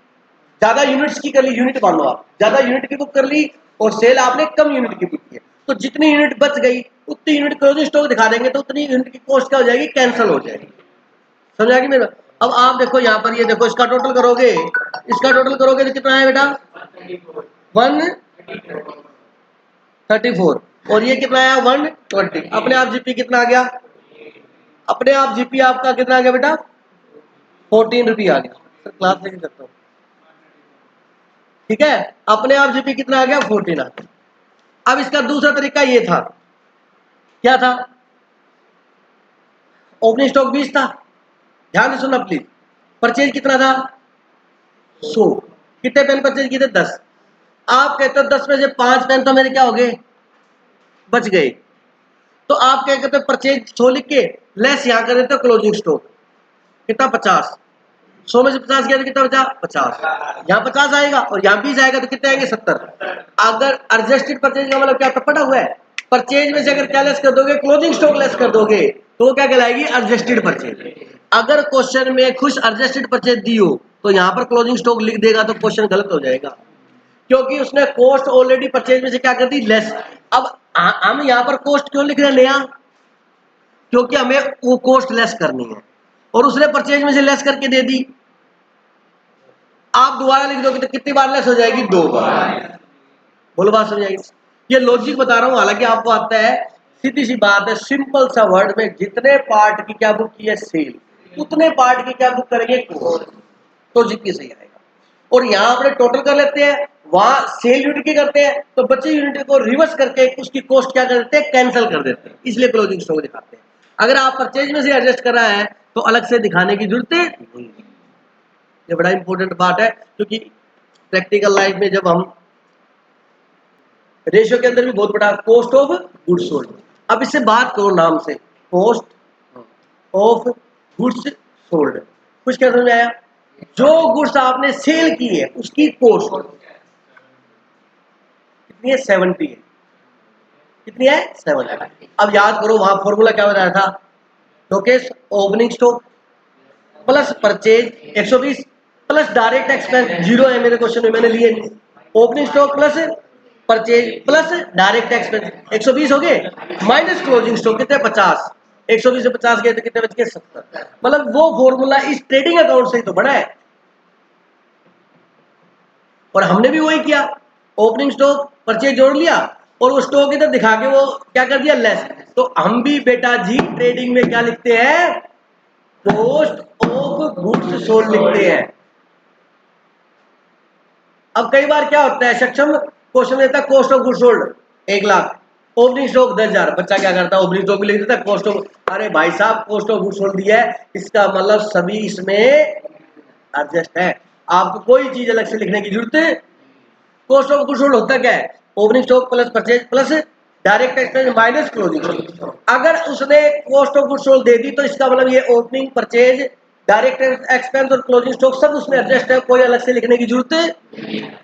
ज्यादा यूनिट्स की कर ली, यूनिट मान लो आप ज्यादा यूनिट की बुक कर ली, और सेल आपने कम यूनिट की बुक की है। तो जितनी यूनिट बच गई उतनी यूनिट क्लोजिंग स्टॉक दिखा देंगे, तो उतनी यूनिट की कॉस्ट क्या हो जाएगी? कैंसिल हो जाएगी। समझा कि मेरा? अब आप देखो यहाँ पर, ये देखो, इसका टोटल करोगे, इसका टोटल करोगे तो कितना है बेटा? 134। और ये कितना आया? 120। अपने आप जीपी कितना आ गया? अपने आप जीपी आपका कितना आ गया बेटा? 14 रुपये आ गया। सर क्लास लेके करता हूँ, ठीक है? अपने आप जीपी कितना आ गया? 14 आ गया। अब इसका दूसरा तरीका ये था, क्या था? ओपनिंग स्टॉक 20 था, ध्यान से सुनना प्लीज। परचेज कितना था? 100। कितने पेन परचेज किए थे? 10। आप कहते हो 10 में से 5 पेन तो मेरे क्या हो गए? बच गए। तो आप क्या करते हो, परचेज 100 लिख के लेस यहाँ कर देते हो क्लोजिंग स्टॉक, कितना 50, 100 में से 50 गया तो कितना बचा 50, यहाँ 50 आएगा और यहाँ 20 आएगा तो कितने आएंगे 70। अगर एडजस्टेड परचेज का मतलब क्या पड़ा हुआ है, परचेज में से अगर क्या लेस कर दोगे, क्लोजिंग स्टॉक लेस कर दोगे तो वो क्या कहलाएगी एडजस्टेड परचेज। अगर क्वेश्चन में खुश एडजस्टेड परचेज दी हो तो यहाँ पर क्लोजिंग स्टॉक लिख देगा तो क्वेश्चन गलत हो जाएगा, क्योंकि उसने कॉस्ट ऑलरेडी परचेज में से क्या कर दी लेस। अब हम यहाँ पर कॉस्ट क्यों लिख रहे हैं नया, क्योंकि हमें वो कॉस्ट लेस करनी है और उसने परचेज में से लेस करके दे दी। आप दोबारा लिख दोगे तो कितनी बार लेस हो जाएगी, 2 बार। बोलो बात समझ आएगी। ये लॉजिक बता रहा हूं, हालांकि आपको आता है, सीधी सी बात है, सिंपल सा वर्ड में जितने पार्ट की क्या बुक की है सेल, उतने पार्ट की क्या बुक करेंगे कॉस्ट, तो जीपी सही आएगा। और यहाँ अपने टोटल कर लेते हैं, वहां सेल यूनिट की करते हैं तो बची यूनिट को रिवर्स करके उसकी कॉस्ट क्या कर देते हैं, कैंसिल कर देते हैं, इसलिए क्लोजिंग स्टॉक दिखाते हैं। अगर आप परचेज में से एडजस्ट कर रहा है तो अलग से दिखाने की जरूरत नहीं है। ये बड़ा इंपॉर्टेंट पार्ट है, क्योंकि प्रैक्टिकल लाइफ में जब हम रेशियो के अंदर भी बहुत बड़ा कॉस्ट ऑफ गुड्स सोल्ड। अब इससे बात करो नाम से, कॉस्ट ऑफ गुड्स सोल्ड, कुछ क्या समझ में आया, जो गुड्स आपने सेल की है उसकी कॉस्ट कितनी है, 70 है, कितनी है 70। अब याद करो वहां फॉर्मूला क्या बताया था, Lokesh opening stock plus purchase 120 plus direct expense 0 है मेरे क्वेश्चन में, मैंने लिए नहीं। Opening stock plus purchase plus direct expense 120 हो गए, माइनस क्लोजिंग स्टॉक कितने 50, 120 से 50 गए तो कितने बच गए 70। मतलब वो फॉर्मूला इस ट्रेडिंग अकाउंट से ही तो बना है और हमने भी वही किया, ओपनिंग स्टॉक परचेज जोड़ लिया और वो स्टॉक इधर दिखा के वो क्या कर दिया लेस। तो हम भी बेटा जी ट्रेडिंग में क्या लिखते हैं, कॉस्ट ऑफ गुड्स सोल्ड लिखते हैं। अब कई बार क्या होता है, सक्षम क्वेश्चन देता है cost of goods sold 1,00,000, opening stock 10,000, बच्चा क्या करता है ओपनिंग स्टॉक भी लिख देता है कॉस्ट ऑफ, अरे भाई साहब कॉस्ट ऑफ गुड्स सोल्ड दिया है, इसका मतलब सभी इसमें एडजस्ट है, आपको कोई चीज अलग से लिखने की जरूरत है। कॉस्ट ऑफ गुड्स सोल्ड होता क्या है, opening stock plus purchase plus direct expense minus closing stock. अगर उसने कॉस्ट ऑफ गुड्स सोल्ड दे दी तो इसका मतलब ये ओपनिंग परचेज डायरेक्ट एक्सपेंस और क्लोजिंग स्टॉक सब उसमें एडजस्ट है, कोई अलग से लिखने की जरूरत है।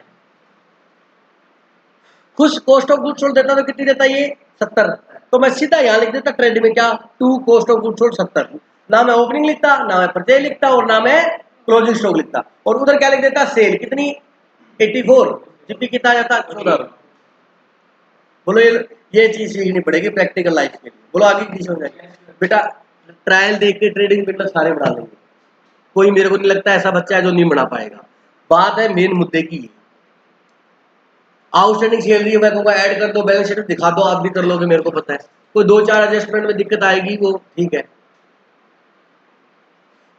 कुछ कॉस्ट ऑफ गुड्स सोल्ड देता तो कितनी देता ये 70, तो मैं सीधा यहाँ लिख देता ट्रेड में क्या, to cost of goods sold 70, ना मैं ओपनिंग लिखता ना मैं परचेज लिखता और ना मैं क्लोजिंग स्टॉक लिखता, और उधर क्या लिख देता सेल कितनी 84, जीपी कितना जाता 14। बोलो ये चीज सीखनी पड़ेगी प्रैक्टिकल लाइफ के लिए। बोलो आगे की समझ आएगी बेटा, ट्रायल देख के ट्रेडिंग बिल्डर सारे बना लेंगे, कोई मेरे को नहीं लगता ऐसा बच्चा है जो नहीं बना पाएगा। बात है मेन मुद्दे की, आउटस्टैंडिंग सैलरी मैं कहूँगा ऐड कर दो, बैलेंस शीट दिखा दो, आप भी कर लोगे मेरे को पता है, कोई 2-4 एडजस्टमेंट में दिक्कत आएगी वो ठीक है,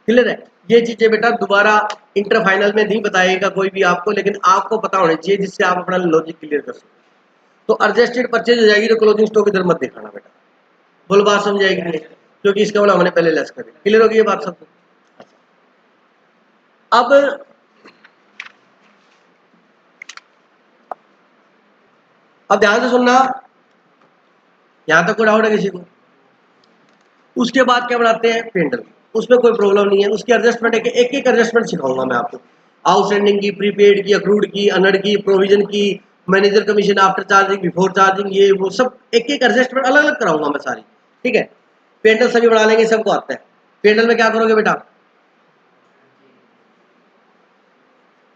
क्लियर है। ये चीजें बेटा दोबारा इंटर फाइनल में नहीं बताएगा कोई भी आपको, लेकिन आपको पता होना चाहिए जिससे आप अपना लॉजिक क्लियर कर सको। तो एडजस्टेड परचेज हो जाएगी तो क्लोजिंग स्टॉक इधर मत दिखाना बेटा, बोल बात समझ आएगी नहीं, क्योंकि इसका वाला हमने पहले लेस कर दिया, क्लियर होगी ये बात सबको। अब ध्यान से सुनना, यहां तक कोई डाउट है किसी को। उसके बाद क्या बनाते हैं पेंडल, उसमें कोई प्रॉब्लम नहीं है, उसकी एडजस्टमेंट एक एक एडजस्टमेंट सिखाऊंगा मैं आपको, आउटस्टैंडिंग की, प्रीपेड की, अक्रूड की, अनड की, प्रोविजन की, manager commission after charging, before charging, ये वो सब एक एक एडजस्टमेंट अलग अलग कराऊंगा मैं सारी, ठीक है। पेंडल सभी बना लेंगे, सबको आता है। पेंडल में क्या करोगे बेटा,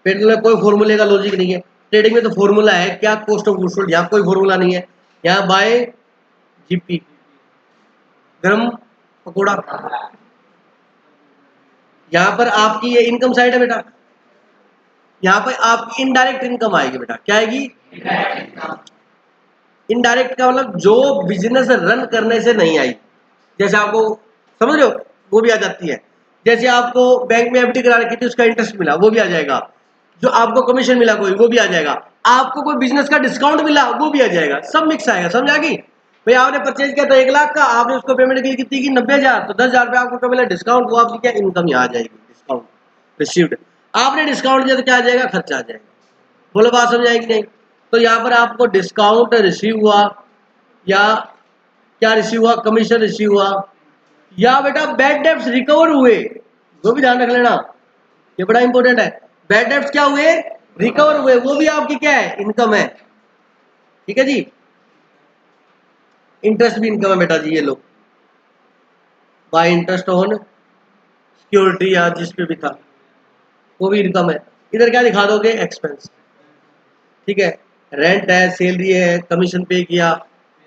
पेंडल में कोई फॉर्मूले का लॉजिक नहीं है, ट्रेडिंग में तो फॉर्मूला है क्या, कॉस्ट ऑफ गुड्स सोल्ड, यहाँ कोई फॉर्मूला नहीं है, यहाँ बाय जीपी, गरम पकौड़ा, यहाँ पर आपकी ये इनकम साइड है बेटा, यहाँ पर आपकी इनडायरेक्ट इनकम आएगी बेटा, क्या आएगी, इनडायरेक्ट का मतलब जो बिजनेस रन करने से नहीं आई, जैसे आपको समझ रहे हो वो भी आ जाती है, जैसे आपको बैंक में एफडी करा रखी थी उसका इंटरेस्ट मिला वो भी आ जाएगा, जो आपको कमीशन मिला कोई वो भी आ जाएगा, आपको कोई बिजनेस का डिस्काउंट मिला वो भी आ जाएगा, सब मिक्स आएगा, समझ आ गई। भाई आपने परचेज किया था 1,00,000 का, आपने उसको पेमेंट की कितनी की 90,000, तो 10,000 रुपये आपको मिला डिस्काउंट, वो आपकी क्या इनकम यहाँ आ जाएगी, डिस्काउंट रिसीव्ड। आपने डिस्काउंट दिया तो क्या आ जाएगा, खर्चा आ जाएगा। बोलो बात समझ आएगी नहीं, तो यहाँ पर आपको डिस्काउंट रिसीव हुआ, या क्या रिसीव हुआ, कमीशन रिसीव हुआ, या बेटा बैड डेब्ट्स रिकवर हुए, वो भी ध्यान रख लेना, ये बड़ा इंपॉर्टेंट है। बैड डेब्ट्स क्या हुए, रिकवर हुए, वो भी आपकी क्या है, इनकम है। ठीक है जी, इंटरेस्ट भी इनकम है बेटा जी, ये लो, बाय इंटरेस्ट ऑन सिक्योरिटी या जिस पे भी था, वो भी इनकम है। इधर क्या दिखा दोगे, एक्सपेंस। ठीक है, रेंट है, सैलरी है, कमीशन पे किया,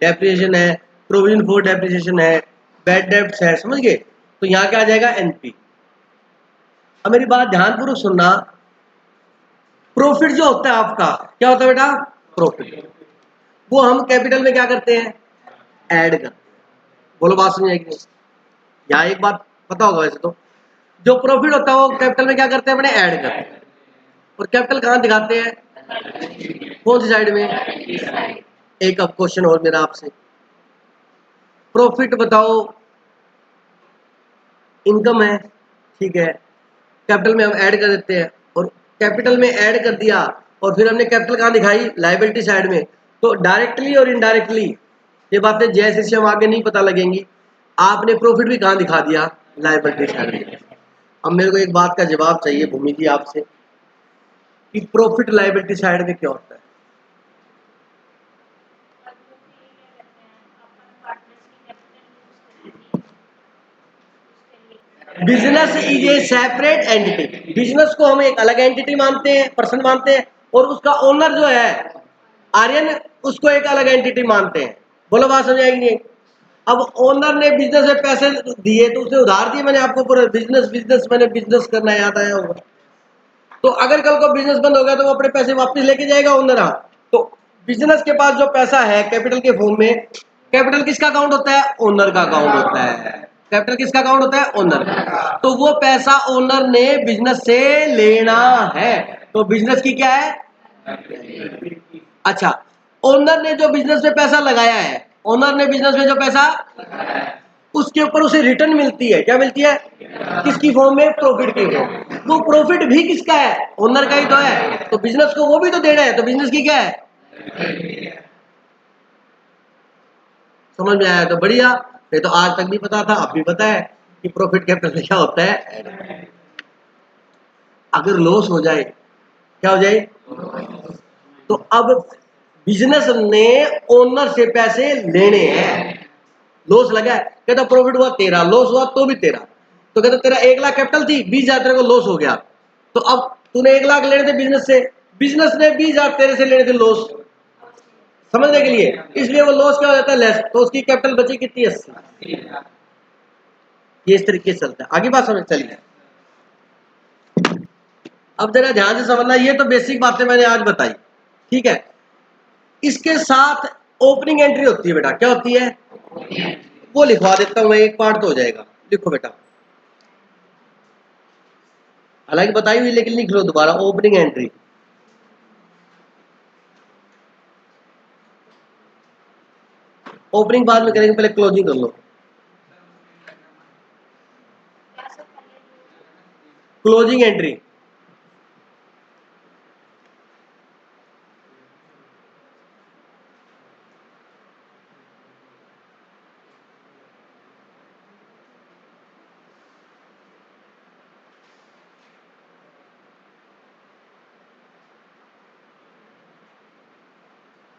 डेप्रिसिएशन है, प्रोविजन फॉर डेप्रिसिएशन है, बैड डेब्ट्स है, समझ गए। तो यहाँ क्या आ जाएगा, एनपी। अब मेरी बात ध्यानपूर्वक सुनना, प्रॉफिट जो होता है आपका, क्या होता है बेटा, प्रॉफिट, वो हम कैपिटल में क्या करते हैं, ऐड करते हैं। बोलो बात समझ आएगी। यहाँ एक बात पता होगा वैसे तो, जो प्रॉफिट होता है वो कैपिटल में क्या करते हैं, अपने ऐड करते हैं। और कैपिटल कहाँ दिखाते हैं, कौन सी साइड में। एक अब क्वेश्चन और मेरा आपसे, प्रॉफिट बताओ इनकम है, ठीक है, कैपिटल में हम ऐड कर देते हैं, और कैपिटल में ऐड कर दिया और फिर हमने कैपिटल कहाँ दिखाई, लायबिलिटी साइड में। तो डायरेक्टली और इनडायरेक्टली ये बातें जैसे से हम आगे नहीं पता लगेंगी, आपने प्रॉफिट भी कहाँ दिखा दिया, लायबिलिटी साइड में। अब मेरे को एक बात का जवाब चाहिए भूमि जी आपसे, कि प्रॉफिट लायबिलिटी साइड में क्या होता है। Business is a separate entity, business को हम एक अलग एंटिटी मानते हैं, पर्सन मानते हैं, और उसका ओनर जो है आर्यन, उसको एक अलग एंटिटी मानते हैं। बोलो बात समझ आएगी नहीं। अब ओनर ने बिजनेस में पैसे दिए तो उसने उधार दिए, मैंने आपको पूरा बिजनेस बिजनेस मैंने बिजनेस करना याद आया होगा। तो अगर कल को बिजनेस बंद हो गया तो वो अपने पैसे वापस लेके जाएगा ओनर। हाँ, तो बिजनेस के पास जो पैसा है कैपिटल के फॉर्म में, कैपिटल किसका अकाउंट होता है, ओनर का अकाउंट होता है। कैपिटल किसका अकाउंट होता है, ओनर का। तो वो पैसा ओनर ने बिजनेस से लेना है, तो बिजनेस की क्या है। अच्छा, ओनर ने जो बिजनेस में पैसा लगाया है, ओनर ने बिजनेस में जो पैसा, उसके ऊपर उसे रिटर्न मिलती है, क्या मिलती है, किसकी फॉर्म में, प्रॉफिट की फॉर्म। वो प्रॉफिट भी किसका है, ओनर का ही तो है, तो बिजनेस को वो भी तो देना है, तो बिजनेस की क्या है। समझ में आया तो बढ़िया, ये तो आज तक नहीं पता था, अब भी पता है कि प्रॉफिट कैपिटल क्या होता है। अगर लॉस हो जाए, क्या हो जाए, तो अब बिजनेस ने ओनर से पैसे लेने हैं। लॉस लगा है, कहता प्रॉफिट हुआ तेरा, लॉस हुआ तो भी तेरा। तो कहता तेरा 1 लाख कैपिटल थी, 20,000 तेरे को लॉस हो गया, तो अब तूने 1 लाख लेने थे बिजनेस से, बिजनेस ने 20,000 तेरे से लेने थे लॉस, समझने के लिए, इसलिए वो लॉस क्या हो जाता है, लेस, तो उसकी कैपिटल बची कितनी, 80। ये इस तरीके से चलता है, आगे बात समझ चलिए। अब जरा ध्यान से समझना, ये तो बेसिक बातें मैंने आज बताई, ठीक है। इसके साथ ओपनिंग एंट्री होती है बेटा, क्या होती है, वो लिखवा देता हूं मैं, एक पार्ट तो हो जाएगा। लिखो बेटा, हालांकि बताई हुई लेकिन लिख लो दोबारा, ओपनिंग एंट्री। ओपनिंग बाद में करेंगे, पहले क्लोजिंग कर लो। Closing entry,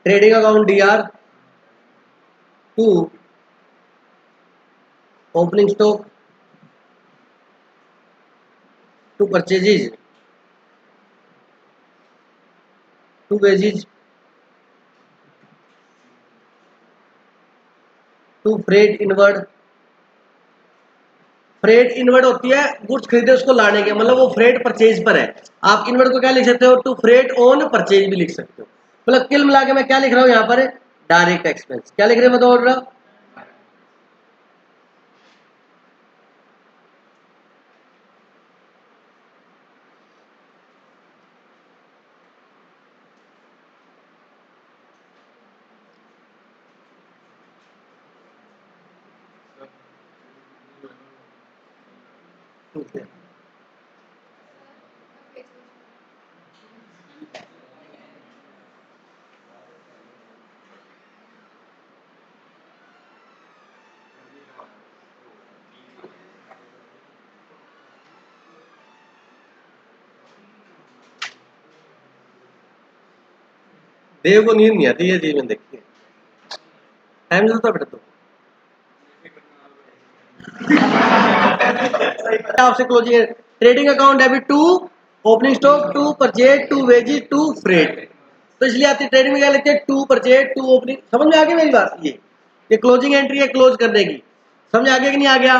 trading account DR, to opening stock, to purchases, to wages, to freight inward. Freight inward होती है गुड्स खरीदे उसको लाने के, मतलब वो फ्रेट परचेज पर है। आप इनवर्ड को क्या लिख सकते हो, टू फ्रेट ऑन परचेज भी लिख सकते हो। मतलब किल मिला के मैं क्या लिख रहा हूं यहाँ पर, डायरेक्ट एक्सपेंस। क्या लिख रहे हैं मैं तो बोल रहा हूं, ठीक है। देव को नींद नहीं आती, ये चीज मैंने देखी है। टाइम से सोता बेटा तो आपसे closing trading account debit to opening stock to purchase to wages to freight. तो इसलिए आती ट्रेडिंग में क्या लिखते हैं, टू परचेज टू ओपनिंग। समझ में आ गई मेरी बात? ये क्लोजिंग एंट्री है क्लोज करने की। समझ आ गया कि नहीं आ गया?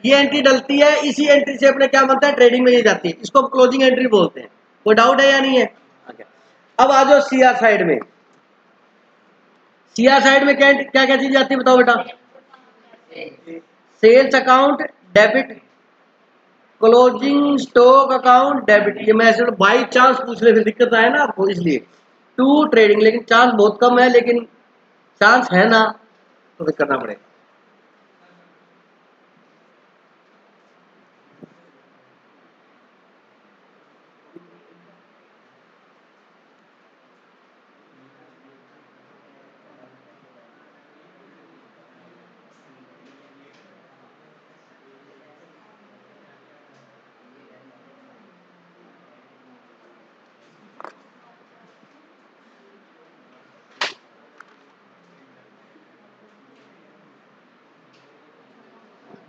ये एंट्री डलती है, इसी एंट्री से अपने क्या बनता है, ट्रेडिंग में ये जाती है, इसको क्लोजिंग एंट्री बोलते हैं। कोई डाउट है या नहीं है? अब आ जाओ सीआर साइड में। सीआर साइड में क्या क्या क्या चीज जाती है बताओ बेटा? Sales account debit, closing stock account debit. ये मैं ऐसे बाई चांस पूछ ले, फिर दिक्कत आए ना आपको, इसलिए टू ट्रेडिंग, लेकिन चांस बहुत कम है, लेकिन चांस है ना, तो फिर करना पड़ेगा।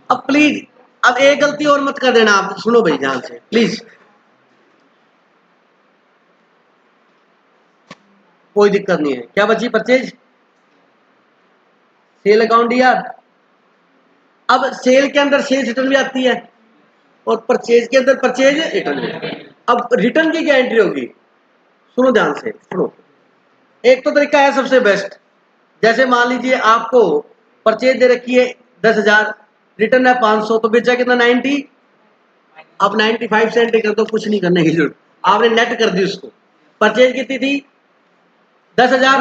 अब प्लीज, अब एक गलती और मत कर देना आप, सुनो भाई ध्यान से प्लीज। कोई दिक्कत नहीं है। क्या बची? परचेज, सेल अकाउंट यार। अब सेल के अंदर सेल्स रिटर्न भी आती है, और परचेज के अंदर परचेज रिटर्न भी। अब रिटर्न की क्या एंट्री होगी? सुनो ध्यान से सुनो। एक तो तरीका है सबसे बेस्ट, जैसे मान लीजिए आपको परचेज दे रखी है 10,000, रिटर्न है 500, तो बेचा कितना? 90। अब 95 से एंट्री कर दो, कुछ नहीं करने की जरूरत, आपने नेट कर दी उसको। परचेज कितनी थी? 10,000,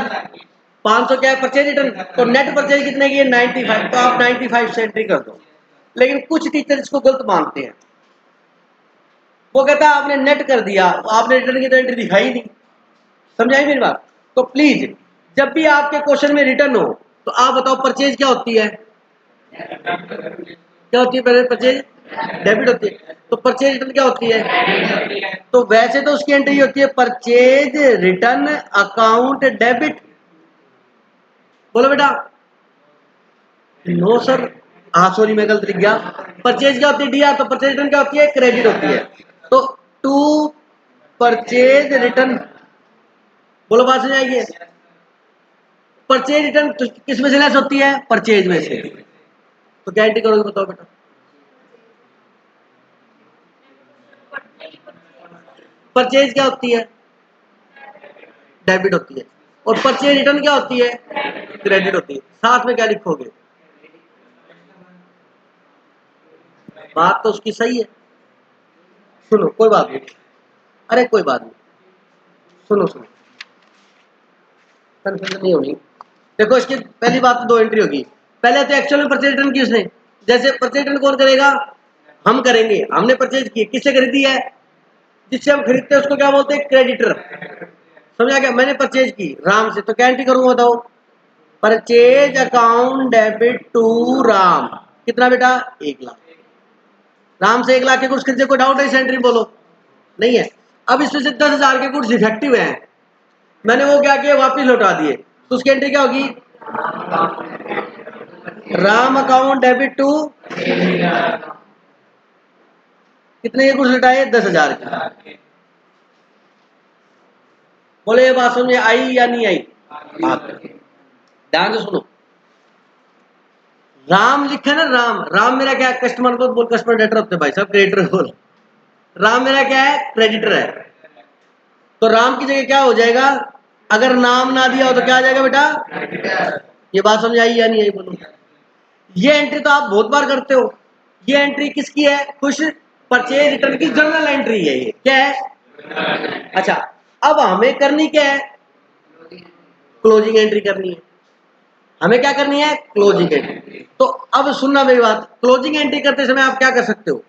500 क्या है परचेज रिटर्न, तो नेट परचेज कितने की है? 95, तो आप 95 से एंट्री कर दो। लेकिन कुछ टीचर इसको गलत मानते हैं, वो कहता है आपने नेट कर दिया, आपने रिटर्न की तो एंट्री दिखाई नहीं। समझाई मेरी बात? तो प्लीज जब भी आपके क्वेश्चन में रिटर्न हो, तो आप बताओ परचेज क्या होती है? क्या होती है? पहले परचेज डेबिट होती है, तो परचेज रिटर्न क्या होती है? तो वैसे तो उसकी एंट्री होती है परचेज रिटर्न अकाउंट डेबिट। बोलो बेटा। नो सर, हाँ सॉरी मैं गलत लिख गया। परचेज क्या होती है डीआर? तो परचेज रिटर्न क्या होती है? क्रेडिट होती है। तो टू परचेज रिटर्न, बोलो बात समझ आएगी? परचेज रिटर्न किस में से लेस होती है? परचेज में से। तो क्या एंट्री करोगे बताओ बेटा? परचेज क्या होती है? डेबिट होती है। और परचेज रिटर्न क्या होती है? क्रेडिट होती है। साथ में क्या लिखोगे? बात तो उसकी सही है। सुनो कोई बात नहीं, अरे कोई बात नहीं, सुनो सुनो, कंफ्यूजन नहीं होनी। देखो इसकी पहली बात तो दो एंट्री होगी। पहले तो एक्चुअल में परचेज रिटर्न की उसने, जैसे परचेज रिटर्न कौन करेगा? हम करेंगे। हमने परचेज की, किससे खरीदी है? जिससे हम खरीदते हैं उसको क्या बोलते हैं? क्रेडिटर। समझा क्या? मैंने परचेज की राम से, तो क्या एंट्री करूंगा बताओ? Purchase account debit to Ram. कितना बेटा? 1,00,000। राम से 1,00,000 के गुड्स खरीदे, कोई डाउट है इस एंट्री? बोलो नहीं है। अब इसमें से 10,000 के गुड्स डिफेक्टिव हैं, मैंने वो क्या किया? वापिस लौटा दिए, तो उसकी एंट्री क्या होगी? राम अकाउंट डेबिट टू, कितने के गुड्स लौटाए? 10,000 के। बोले ये बात समझ में आई या नहीं आई? ध्यान से सुनो। राम लिखा ना, राम, राम मेरा क्या है? कस्टमर को बोल, कस्टमर डेटर होते भाई साहब, क्रेडिटर बोल। राम मेरा क्या है? क्रेडिटर है। तो राम की जगह क्या हो जाएगा? अगर नाम ना दिया हो तो क्या आ जाएगा बेटा? ये बात समझ आई या नहीं आई? बोलो। ये एंट्री तो आप बहुत बार करते हो। ये एंट्री किसकी है? खुश परचेज रिटर्न की जर्नल एंट्री है। ये क्या है? अच्छा, अब हमें करनी क्या है? क्लोजिंग एंट्री करनी है। हमें क्या करनी है? Closing entry. तो अब सुनना मेरी बात, क्लोजिंग एंट्री करते समय आप क्या कर सकते हो?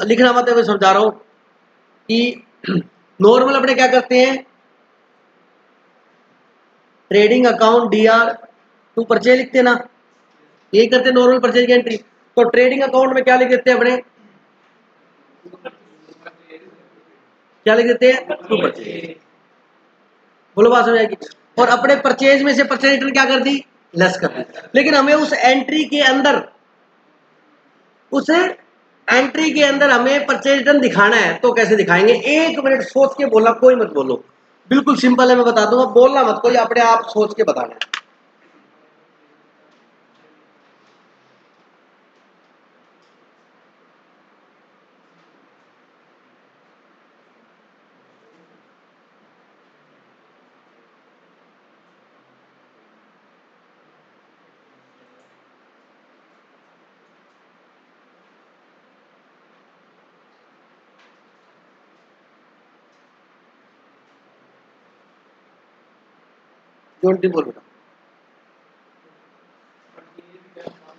लिखना मत है, मैं समझा रहा हूं कि नॉर्मल अपने क्या करते हैं? Trading account DR to purchase लिखते हैं ना, यही करते हैं नॉर्मल परचेज की एंट्री। तो ट्रेडिंग अकाउंट में क्या लिख देते हैं अपने? क्या लिख देते हैं? To purchase. बोलो बात समझ आएगी? और अपने परचेज में से परचेज रिटर्न क्या कर दी, लेस कर दी। लेकिन हमें उस एंट्री के अंदर हमें परचेज रिटर्न दिखाना है, तो कैसे दिखाएंगे? 1 मिनट सोच के बोलना, कोई मत बोलो, बिल्कुल सिंपल है, मैं बता दूंगा, बोलना मत, कोई अपने आप सोच के बताना है। जोंटी बोल बेटा।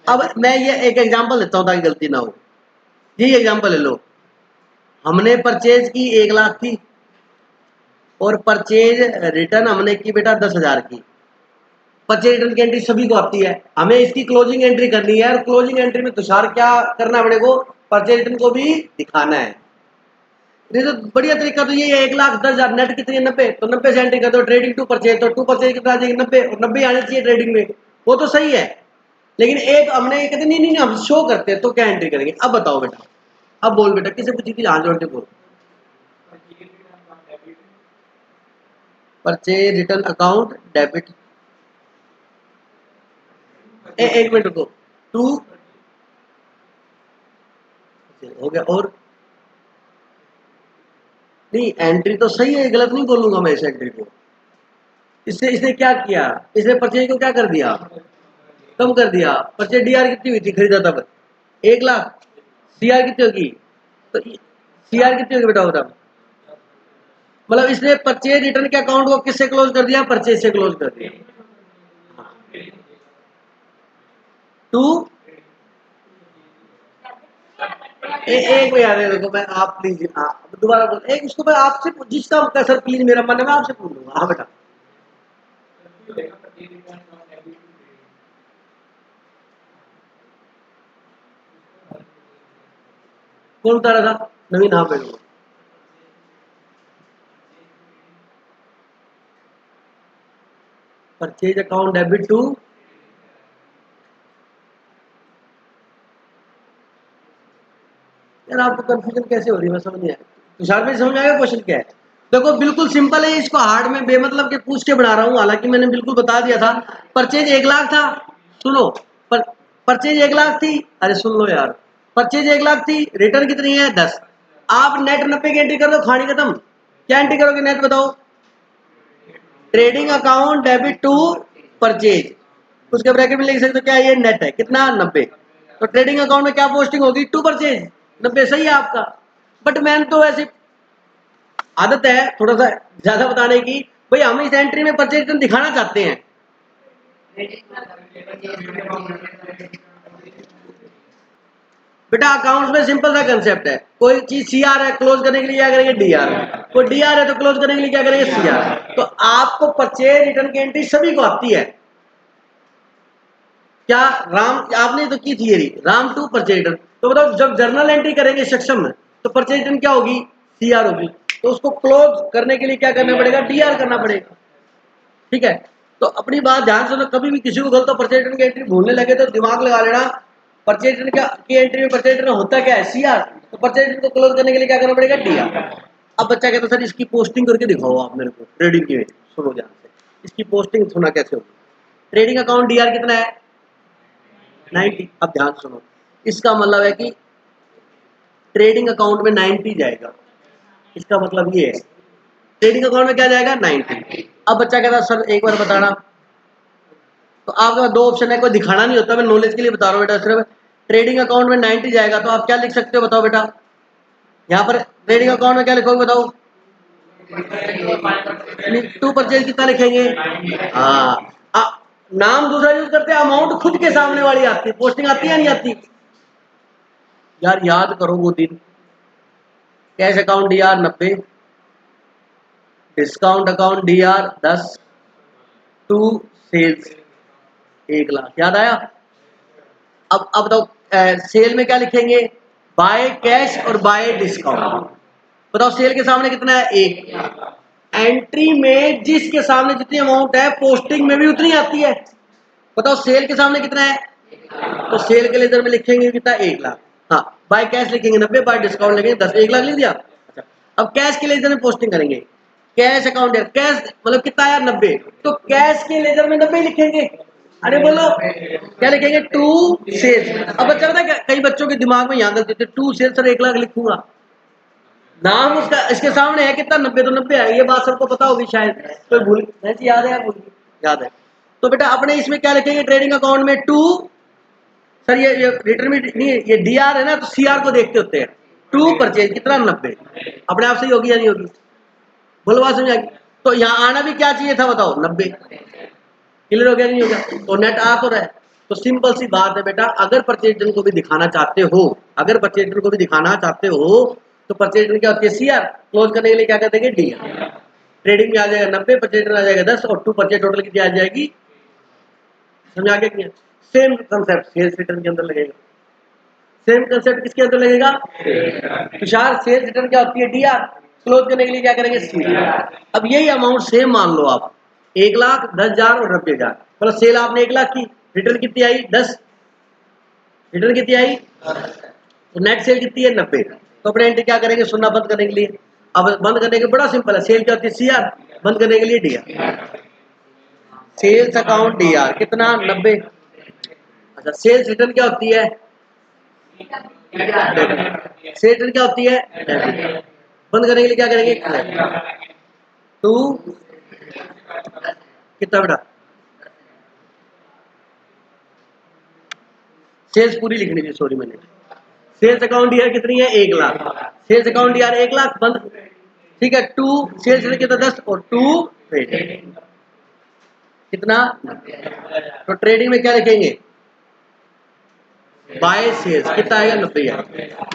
अब मैं ये एक एग्जांपल देता हूं ताकि गलती ना हो। यही एग्जांपल ले लो, हमने परचेज की 1 लाख की और परचेज रिटर्न हमने की बेटा 10,000 की। परचेज रिटर्न की एंट्री सभी को आती है, हमें इसकी क्लोजिंग एंट्री करनी है, और क्लोजिंग एंट्री में तुषार क्या करना है अपने को, परचेज रिटर्न को भी दिखाना है। नहीं तो बढ़िया तरीका तो ये है, 1,10,000 नेट कितनी है, 90, तो 90 से एंट्री कर दो, ट्रेडिंग टू परचेज, तो टू परचेज कितना आ जाएगी, 90, और 90 आने चाहिए ट्रेडिंग में, वो तो सही है। लेकिन एक हमने कहते नहीं नहीं हम शो करते हैं, तो क्या एंट्री करेंगे? अब बताओ बेटा, अब बोल बेटा, किसे पूछी थी? हाँ जोड़ के बोल। परचेज रिटर्न अकाउंट डेबिट, एक मिनट रुको, टू हो गया, और नहीं एंट्री तो सही है, गलत नहीं बोलूंगा मैं इस एंट्री को। इससे इसने क्या किया, इसने परचेज को क्या कर दिया, कम कर दिया। परचेज डीआर कितनी हुई थी खरीदा तब, 1 लाख, सीआर कितनी होगी, तो सीआर कितनी होगी बेटा बताओ। मतलब इसने परचेज रिटर्न के अकाउंट को किससे क्लोज कर दिया, परचेज से क्लोज कर दिया। टू एक में याद है, देखो मैं आप प्लीज दोबारा बोल, एक उसको मैं आपसे जिसका सर प्लीज मेरा मन है मैं आपसे पूछ लूंगा। हाँ बेटा, कौन बता रहा था? नवीन, हाँ बेटा। परचेज अकाउंट डेबिट टू, यार आपको कंफ्यूजन कैसे हो रही है, मैं समझ नहीं आया। तुषार में समझ आएगा क्वेश्चन क्या है? देखो बिल्कुल सिंपल है, इसको हार्ड में बेमतलब के पूछ के बना रहा हूँ, हालांकि मैंने बिल्कुल बता दिया था। परचेज 1 लाख था, सुनो, परचेज 1 लाख थी, अरे सुन लो यार, परचेज 1 लाख थी, रिटर्न कितनी है 10, आप नेट 90 की एंट्री कर दो, खानी खत्म। क्या एंट्री करोगे नेट बताओ? Trading account debit to purchase, उसके ब्रैकेट में लिख सकते हो क्या, ये नेट है कितना 90, तो ट्रेडिंग अकाउंट में क्या पोस्टिंग होगी, टू परचेज, 90 सही है आपका। बट मैंने तो ऐसी आदत है थोड़ा सा ज्यादा बताने की, भाई हम इस एंट्री में परचेज रिटर्न दिखाना चाहते हैं। बेटा अकाउंट्स में सिंपल सा कंसेप्ट है, कोई चीज सीआर है, क्लोज करने के लिए क्या करेंगे, डीआर, कोई डीआर है तो क्लोज करने के लिए क्या करेंगे, सीआर। तो आपको परचेज रिटर्न की एंट्री सभी को आती है क्या? राम, आपने तो की theory Ram to purchase return, तो बताओ जब जर्नल एंट्री करेंगे सक्षम में, तो परचेज रिटर्न क्या होगी, सीआर होगी, तो उसको क्लोज करने के लिए क्या करना पड़ेगा, डीआर करना पड़ेगा। ठीक है, तो अपनी बात ध्यान सुनो, कभी भी किसी को गलत परचेज रिटर्न की एंट्री भूलने लगे तो दिमाग लगा लेना, परचेज रिटर्न की एंट्री में परचेज रिटर्न होता क्या है, सीआर, तो परचेज रिटर्न को क्लोज करने के लिए क्या करना पड़ेगा, डीआर। अब बच्चा कहता सर इसकी पोस्टिंग करके दिखाओ आप मेरे को ट्रेडिंग की, सुनो ध्यान से, इसकी पोस्टिंग सुना कैसे होगी। ट्रेडिंग अकाउंट डीआर कितना है, 90। अब ध्यान सुनो, इसका मतलब है कि ट्रेडिंग अकाउंट में 90 जाएगा, इसका मतलब ये है ट्रेडिंग अकाउंट में क्या जाएगा, 90। अब बच्चा कहता सर एक बार बताना, तो आपके पास दो ऑप्शन है, कोई दिखाना नहीं होता, मैं नॉलेज के लिए बता रहा हूँ बेटा, सिर्फ ट्रेडिंग अकाउंट में 90 जाएगा, तो आप क्या लिख सकते हो बताओ बेटा, यहाँ पर ट्रेडिंग अकाउंट में क्या लिखोगे बताओ, टू परचेज कितना लिखेंगे, हाँ, नाम दूसरा यूज करते हैं, अमाउंट खुद के सामने वाली आती है, पोस्टिंग आती है या नहीं आती? यार याद करो वो दिन, cash account D R 90, discount account D R 10, to sales 1 lakh, याद आया? अब बताओ सेल में क्या लिखेंगे, बाय कैश और बाय डिस्काउंट। बताओ सेल के सामने कितना है, 1, एंट्री में जिसके सामने जितनी अमाउंट है पोस्टिंग में भी उतनी आती है। बताओ सेल के सामने कितना है, तो सेल के लेजर में लिखेंगे कितना 1,00,000। हाँ, बाय कैश लिखेंगे 90, बाय डिस्काउंट लिखेंगे 10, 1,00,000 लिख दिया। अच्छा, अब कैश के लेजर में पोस्टिंग करेंगे, कैश अकाउंट है, कैश मतलब कितना आया 90, तो कैश के लेजर में 90 लिखेंगे। अरे बोलो क्या लिखेंगे, टू सेल्स। अब बच्चा पता है कई बच्चों के दिमाग में यहाँ गलती होती है, टू सेल्स और 1,00,000 लिखूंगा, नाम उसका इसके सामने है कितना 90, तो 90 है, ये बात सबको पता होगी शायद, कोई भूल याद है, भूल याद है। तो बेटा अपने इसमें क्या लिखेंगे, ट्रेडिंग अकाउंट में टू, सर ये रिटर्न में नहीं, ये डीआर है ना, तो सीआर को देखते होते हैं, टू परचेज कितना 90, अपने आप से ही होगी या नहीं होगी, बोलो बात समझ आएगी। तो यहाँ आना भी क्या चाहिए था बताओ 90, क्लियर हो गया नहीं होगा, तो नेट आ तो रहा है। तो सिंपल सी बात है बेटा, अगर परचेज रिटर्न को भी दिखाना चाहते हो, अगर परचेज रिटर्न को भी दिखाना चाहते हो तो परचेज रिटर्न क्या होती है, सीआर, क्लोज करने के लिए क्या कर देंगे डी, ट्रेडिंग में आ जाएगा 90, परचेज रिटर्न आ जाएगा 10, और टू परचेज टोटल कितनी आ जाएगी, समझ आ गया। सेम कंसेप्ट सेल्स रिटर्न के अंदर लगेगा, सेम कंसेप्ट किसके अंदर लगेगा, तुषार सेल्स रिटर्न क्या होती है डीआर, क्लोज करने के लिए क्या करेंगे सीआर। अब यही अमाउंट सेम मान लो आप, 1,00,000, 10,000 और 90,000, मतलब सेल आपने 1,00,000 की, रिटर्न कितनी आई 10, रिटर्न कितनी आई, तो नेट सेल कितनी है 90, तो अपने एंट्री क्या करेंगे, सुनना बंद करने के लिए। अब बंद करने के बड़ा सिंपल है, सेल क्या होती है सीआर, बंद करने के लिए डीआर, सेल्स अकाउंट डीआर कितना 90। अच्छा, सेल्स रिटर्न क्या होती है, सेल्स रिटर्न क्या होती है, बंद करने के लिए क्या करेंगे, टू कितना बेटा, सेल्स पूरी लिखनी थी, सॉरी मैंने, सेल्स अकाउंट डीआर कितनी है 1,00,000, सेल्स अकाउंट डीआर 1,00,000 बंद, ठीक है, टू सेल्स रिटर्न कितना 10 और टू ट्रेडिंग कितना, तो ट्रेडिंग में क्या लिखेंगे, बाय सेल्स कितना आएगा 90 आएगा।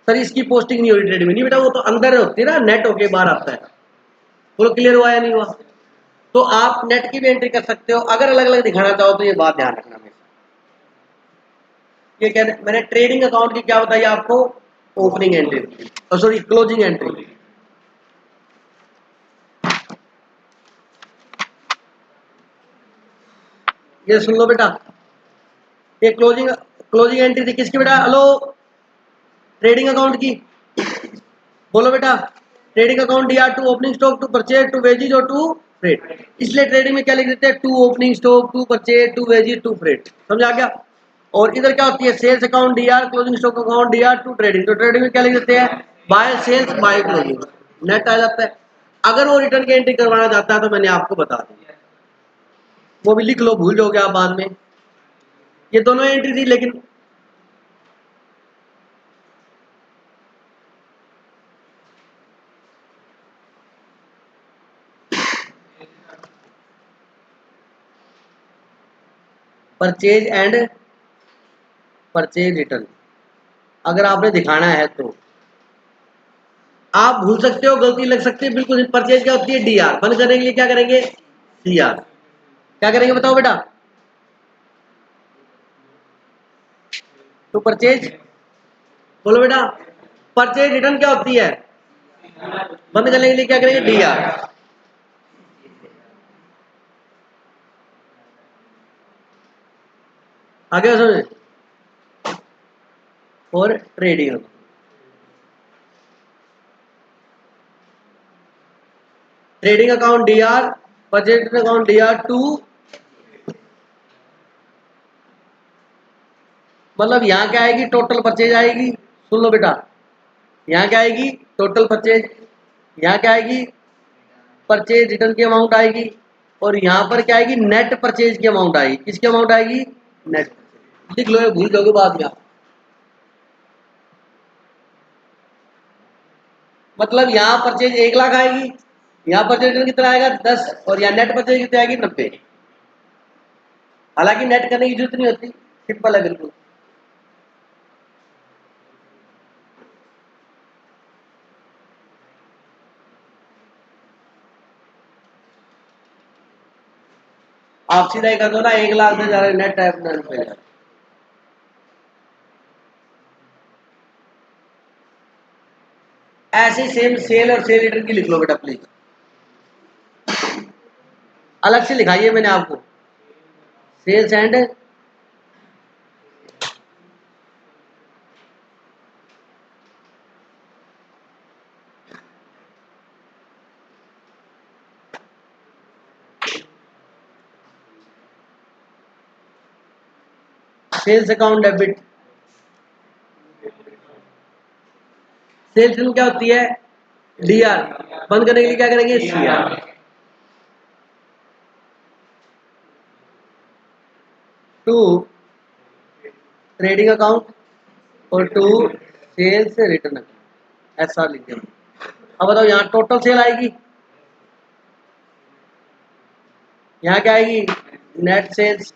सर इसकी पोस्टिंग नहीं हो रही ट्रेडिंग में, नहीं बेटा वो तो अंदर होती है ना, नेट होके बाहर आता है, बोलो क्लियर हुआ या नहीं हुआ। तो आप नेट की भी एंट्री कर सकते हो, अगर अलग अलग दिखाना चाहो तो ये बात ध्यान रखना। ये क्या मैंने ट्रेडिंग अकाउंट की क्या बताई आपको, opening entry, sorry closing entry, ये सुन लो बेटा, ये क्लोजिंग क्लोजिंग एंट्री थी किसकी बेटा, हेलो ट्रेडिंग अकाउंट की, बोलो बेटा, trading account DR to opening stock to purchase to wages और टू फ्रेट, इसलिए ट्रेडिंग में क्या लिख देते हैं, to opening stock to purchase to wages to freight, समझ आ गया। और इधर क्या होती है, sales account DR, closing stock account DR to trading, तो ट्रेडिंग में क्या लिख देते हैं, by sales by closing, net आ जाता है। अगर वो रिटर्न की एंट्री करवाना चाहता है तो मैंने आपको बता दी, वो भी लिख लो, भूल जाओगे आप बाद में, ये दोनों एंट्री थी लेकिन परचेज एंड परचेज रिटर्न अगर आपने दिखाना है तो आप भूल सकते हो, गलती लग सकती है, बिल्कुल परचेज क्या होती है डीआर, बंद करने के लिए क्या करेंगे सीआर, क्या करेंगे बताओ बेटा, तो परचेज, बोलो बेटा, परचेज रिटर्न क्या होती है, बंद करने के लिए क्या करेंगे डीआर, आगे समझे। और trading, trading account DR, purchase account DR to, मतलब यहाँ क्या आएगी, टोटल परचेज आएगी, सुन लो बेटा, यहाँ क्या आएगी टोटल परचेज, यहाँ क्या आएगी परचेज रिटर्न की अमाउंट आएगी, और यहाँ पर क्या आएगी नेट परचेज की अमाउंट आएगी, किसकी अमाउंट आएगी नेट, लिख लो, ये भूल जाओगे बाद में आप। मतलब यहाँ परचेज 1,00,000 आएगी, यहाँ परचेज रिटर्न कितना आएगा 10, और यहाँ नेट परचेज कितनी आएगी 90, हालांकि नेट करने की जरूरत नहीं होती, सिंपल है बिल्कुल। आप सीधा ही कर दो ना, 1,00,000 से ज्यादा नेट है, ऐसे सेम सेल और सेल रिटर्न की लिख लो बेटा प्लीज, अलग से लिखाइए मैंने आपको, sales and sales account debit. Sales return क्या होती है, डीआर, बंद करने के लिए क्या करेंगे, सीआर। टू ट्रेडिंग अकाउंट और टू सेल्स रिटर्न अकाउंट, ऐसा लिख देंगे। अब बताओ यहाँ टोटल सेल आएगी, यहाँ क्या आएगी, नेट सेल्स,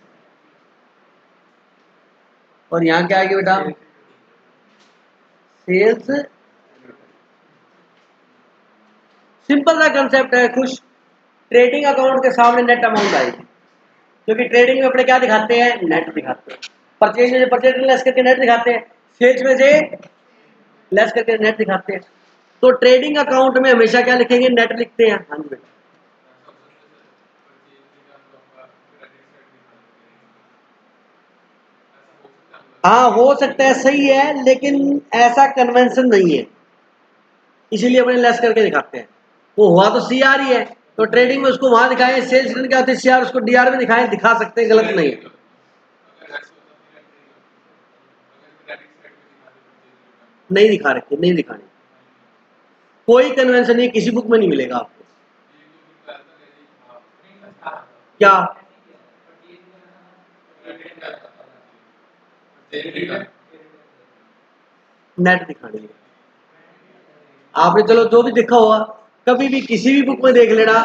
और यहाँ क्या आएगी बेटा, सेल्स। सिंपल सा कंसेप्ट है, खुश। ट्रेडिंग अकाउंट के सामने नेट अमाउंट आएगी, क्योंकि ट्रेडिंग में अपने क्या दिखाते हैं, नेट दिखाते हैं। परचेज में से परचेज लेस करके नेट दिखाते हैं, सेल्स में से लेस करके नेट दिखाते हैं। तो ट्रेडिंग अकाउंट में हमेशा क्या लिखेंगे, नेट लिखते हैं। हाँ जी, हाँ हो सकता है, सही है, लेकिन ऐसा कन्वेंशन नहीं है, इसीलिए अपने लेस करके दिखाते हैं। वो हुआ तो सीआर ही है, तो ट्रेडिंग में उसको वहां दिखाएं, सेल्स रिटर्न क्या होती है सीआर, उसको डीआर में दिखाएं, दिखा सकते हैं, गलत नहीं है। नहीं दिखा रखे, नहीं दिखाने, कोई कन्वेंशन नहीं, किसी बुक में नहीं मिलेगा आपको। क्या, नेट दिखाने में आपने चलो जो भी देखा होगा, कभी भी किसी भी बुक में देख लेना,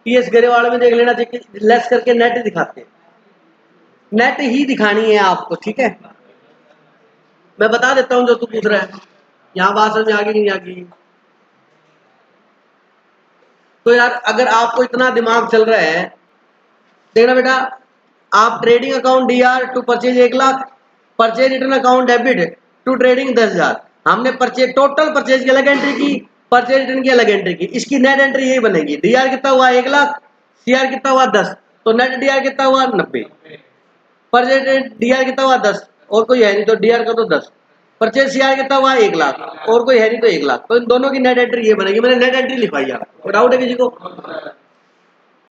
टीएस गरेवाल में देख लेना, लेस करके नेट दिखाते हैं, नेट ही दिखानी है आपको, ठीक है। मैं बता देता हूं जो तू पूछ रहा है, यहाँ बात समझ में आ गई नहीं आ गई। तो यार अगर आपको इतना दिमाग चल रहा है, देखना बेटा, आप trading account DR to purchase 1 lakh, purchase return account debit to trading 10,000। हमने परचेज टोटल परचेज की अलग एंट्री की, परचेज रिटर्न की अलग एंट्री की, इसकी नेट एंट्री यही बनेगी। डीआर कितना हुआ 1 लाख, सीआर कितना हुआ 10, तो नेट डीआर कितना हुआ 90, परचेज डीआर कितना हुआ 10, और कोई है नहीं तो डीआर का तो 10, परचेज सीआर कितना हुआ 1 लाख, और कोई है नहीं तो 1 लाख, तो इन दोनों की नेट एंट्री ये बनेगी। मैंने नेट एंट्री लिखवाई, आपको डाउट है किसी को?